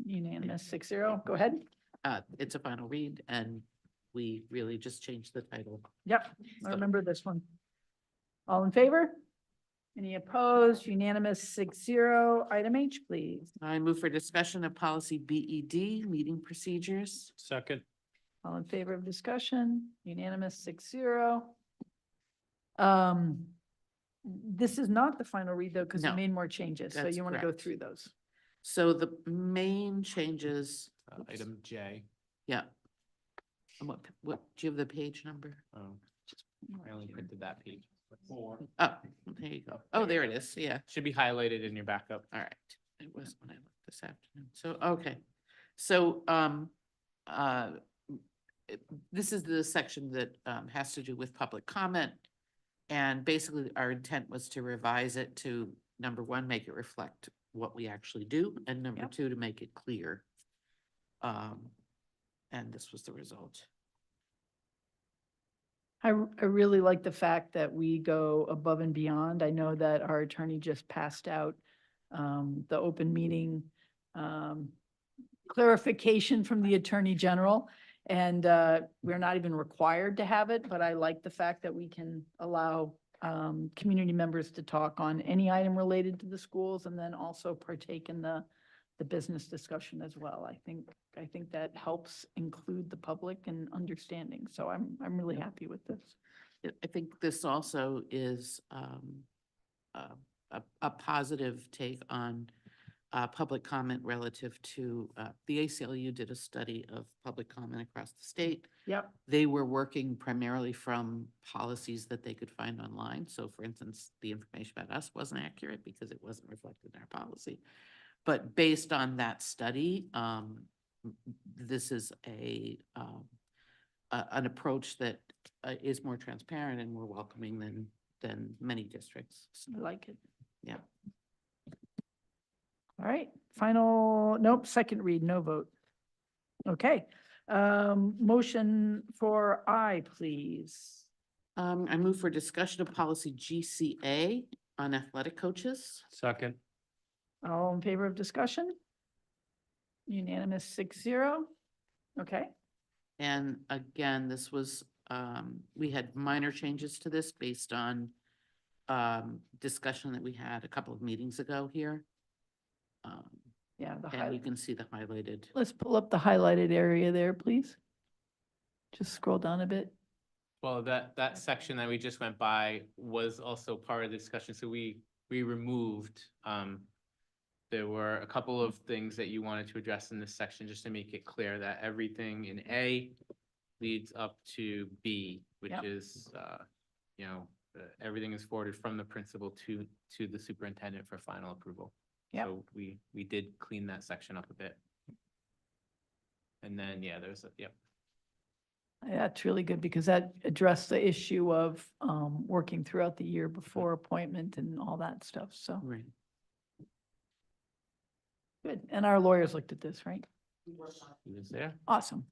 Unanimous 6-0. Go ahead. it's a final read and we really just changed the title. Yep, I So- remember this one. All in favor? Any opposed? Unanimous 6-0. Item H, please. I move for discussion of policy BED, meeting procedures. Second. All in favor of discussion? Unanimous 6-0. This is not the final read though, because you No, made more changes, so that's you want to go correct. through those. So the main changes, Item J. yeah. And what, do you have the page number? Oh, I only printed that page. 4. Oh, there you go. Oh, there it is. Yeah. Should be highlighted in your backup. All right, it was when I looked this afternoon, so, okay. So, this is the section that, has to do with public comment. And basically, our intent was to revise it to, number 1, make it reflect what we actually do, and number Yep. 2, to make it clear. And this was the result. I really like the fact that we go above and beyond. I know that our attorney just passed out the open meeting clarification from the Attorney General. And we're not even required to have it, but I like the fact that we can allow community members to talk on any item related to the schools and then also partake in the business discussion as well. I think that helps include the public in understanding. So I'm really happy with this. I think this also is a positive take on public comment relative to, the ACLU did a study of public comment across the state. Yep. They were working primarily from policies that they could find online. So for instance, the information about us wasn't accurate because it wasn't reflected in our policy. But based on that study, this is an approach that is more transparent and more welcoming than many districts. I like it. Yeah. All right, final, nope, second read, no vote. Okay, motion for I, please. I move for discussion of policy GCA on athletic coaches. Second. All in favor of discussion? Unanimous 6-0. Okay, And again, this was, we had minor changes to this based on discussion that we had a couple of meetings ago here. yeah, the And you highlight, can see the highlighted. let's pull up the highlighted area there, please. Just scroll down a bit. Well, that section that we just went by was also part of the discussion, so we removed, there were a couple of things that you wanted to address in this section, just to make it clear that everything in A leads up to B, which Yep. is, everything is forwarded from the principal to the superintendent for final approval. Yep. So we did clean that section up a bit. And then, yeah, yep. That's really good because that addressed the issue of working throughout the year before appointment and all that stuff, so. Right. Good, and our lawyers looked at this, right? He was there. Awesome.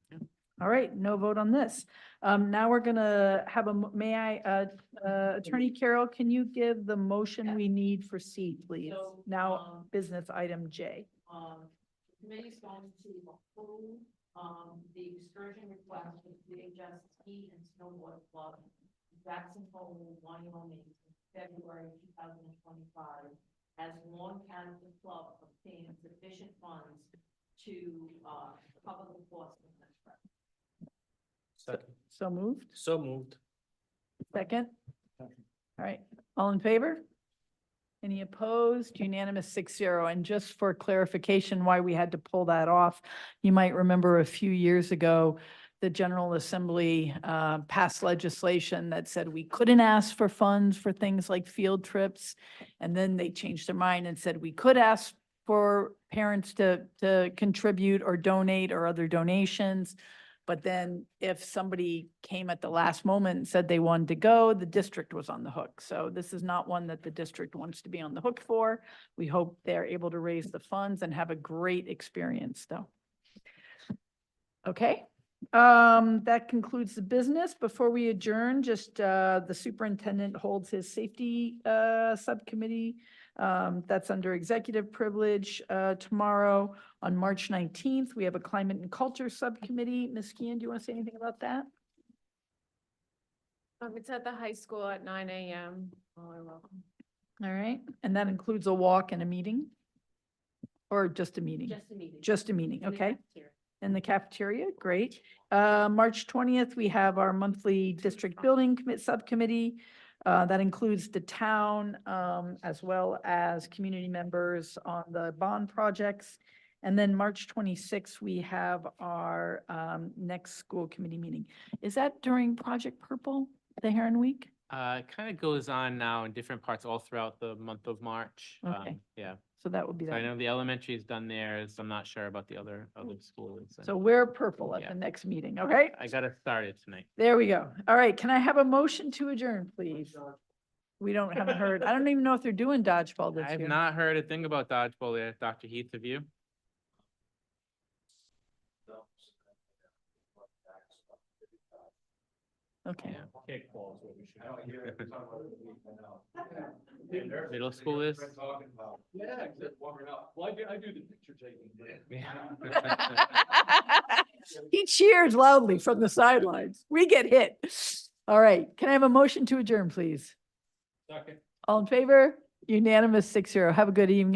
All right, no vote on this. Now we're gonna have may I, Attorney Carroll, can you give the motion we need for C, please? Now, business item J. Committee's going to approve, the excursion request for the VHS Ski and Snowboard Club, Jackson Hole, Wyoming, February 2025, as long as the club obtains sufficient funds to, cover the cost of this trip. Second. So moved, So moved. second? All right, all in favor? Any opposed? Unanimous 6-0. And just for clarification, why we had to pull that off, you might remember a few years ago, the General Assembly passed legislation that said we couldn't ask for funds for things like field trips. And then they changed their mind and said we could ask for parents to contribute or donate or other donations. But then if somebody came at the last moment and said they wanted to go, the district was on the hook. So this is not one that the district wants to be on the hook for. We hope they're able to raise the funds and have a great experience though. Okay, that concludes the business. Before we adjourn, just the superintendent holds his safety subcommittee. That's under executive privilege tomorrow. On March 19th, we have a climate and culture subcommittee. Ms. Kean, do you want to say anything about that? It's at the high school at 9 a.m. Oh, you're welcome. All right, and that includes a walk and a meeting? Or just a meeting? Just a meeting. Just a meeting, okay. In the cafeteria, great. March 20th, we have our monthly district building subcommittee. That includes the town, as well as community members on the bond projects. And then March 26th, we have our next school committee meeting. Is that during Project Purple, the Heron Week? It kind of goes on now in different parts all throughout the month of March. Okay. Yeah, So that would be so I that. know the elementary is done theirs. I'm not sure about the other schools. and So we're purple at Yeah. the next meeting, okay? I got it started tonight. There we go. All right, can I have a motion to adjourn, please? We haven't heard, I don't even know if they're doing dodgeball this I have year. not heard a thing about dodgeball yet. Dr. Heath, have you? Okay. Middle school is? Yeah, well, I do the picture taking. He cheers loudly from the sidelines. We get hit. All right, can I have a motion to adjourn, please? Second. All in favor? Unanimous 6-0. Have a good evening.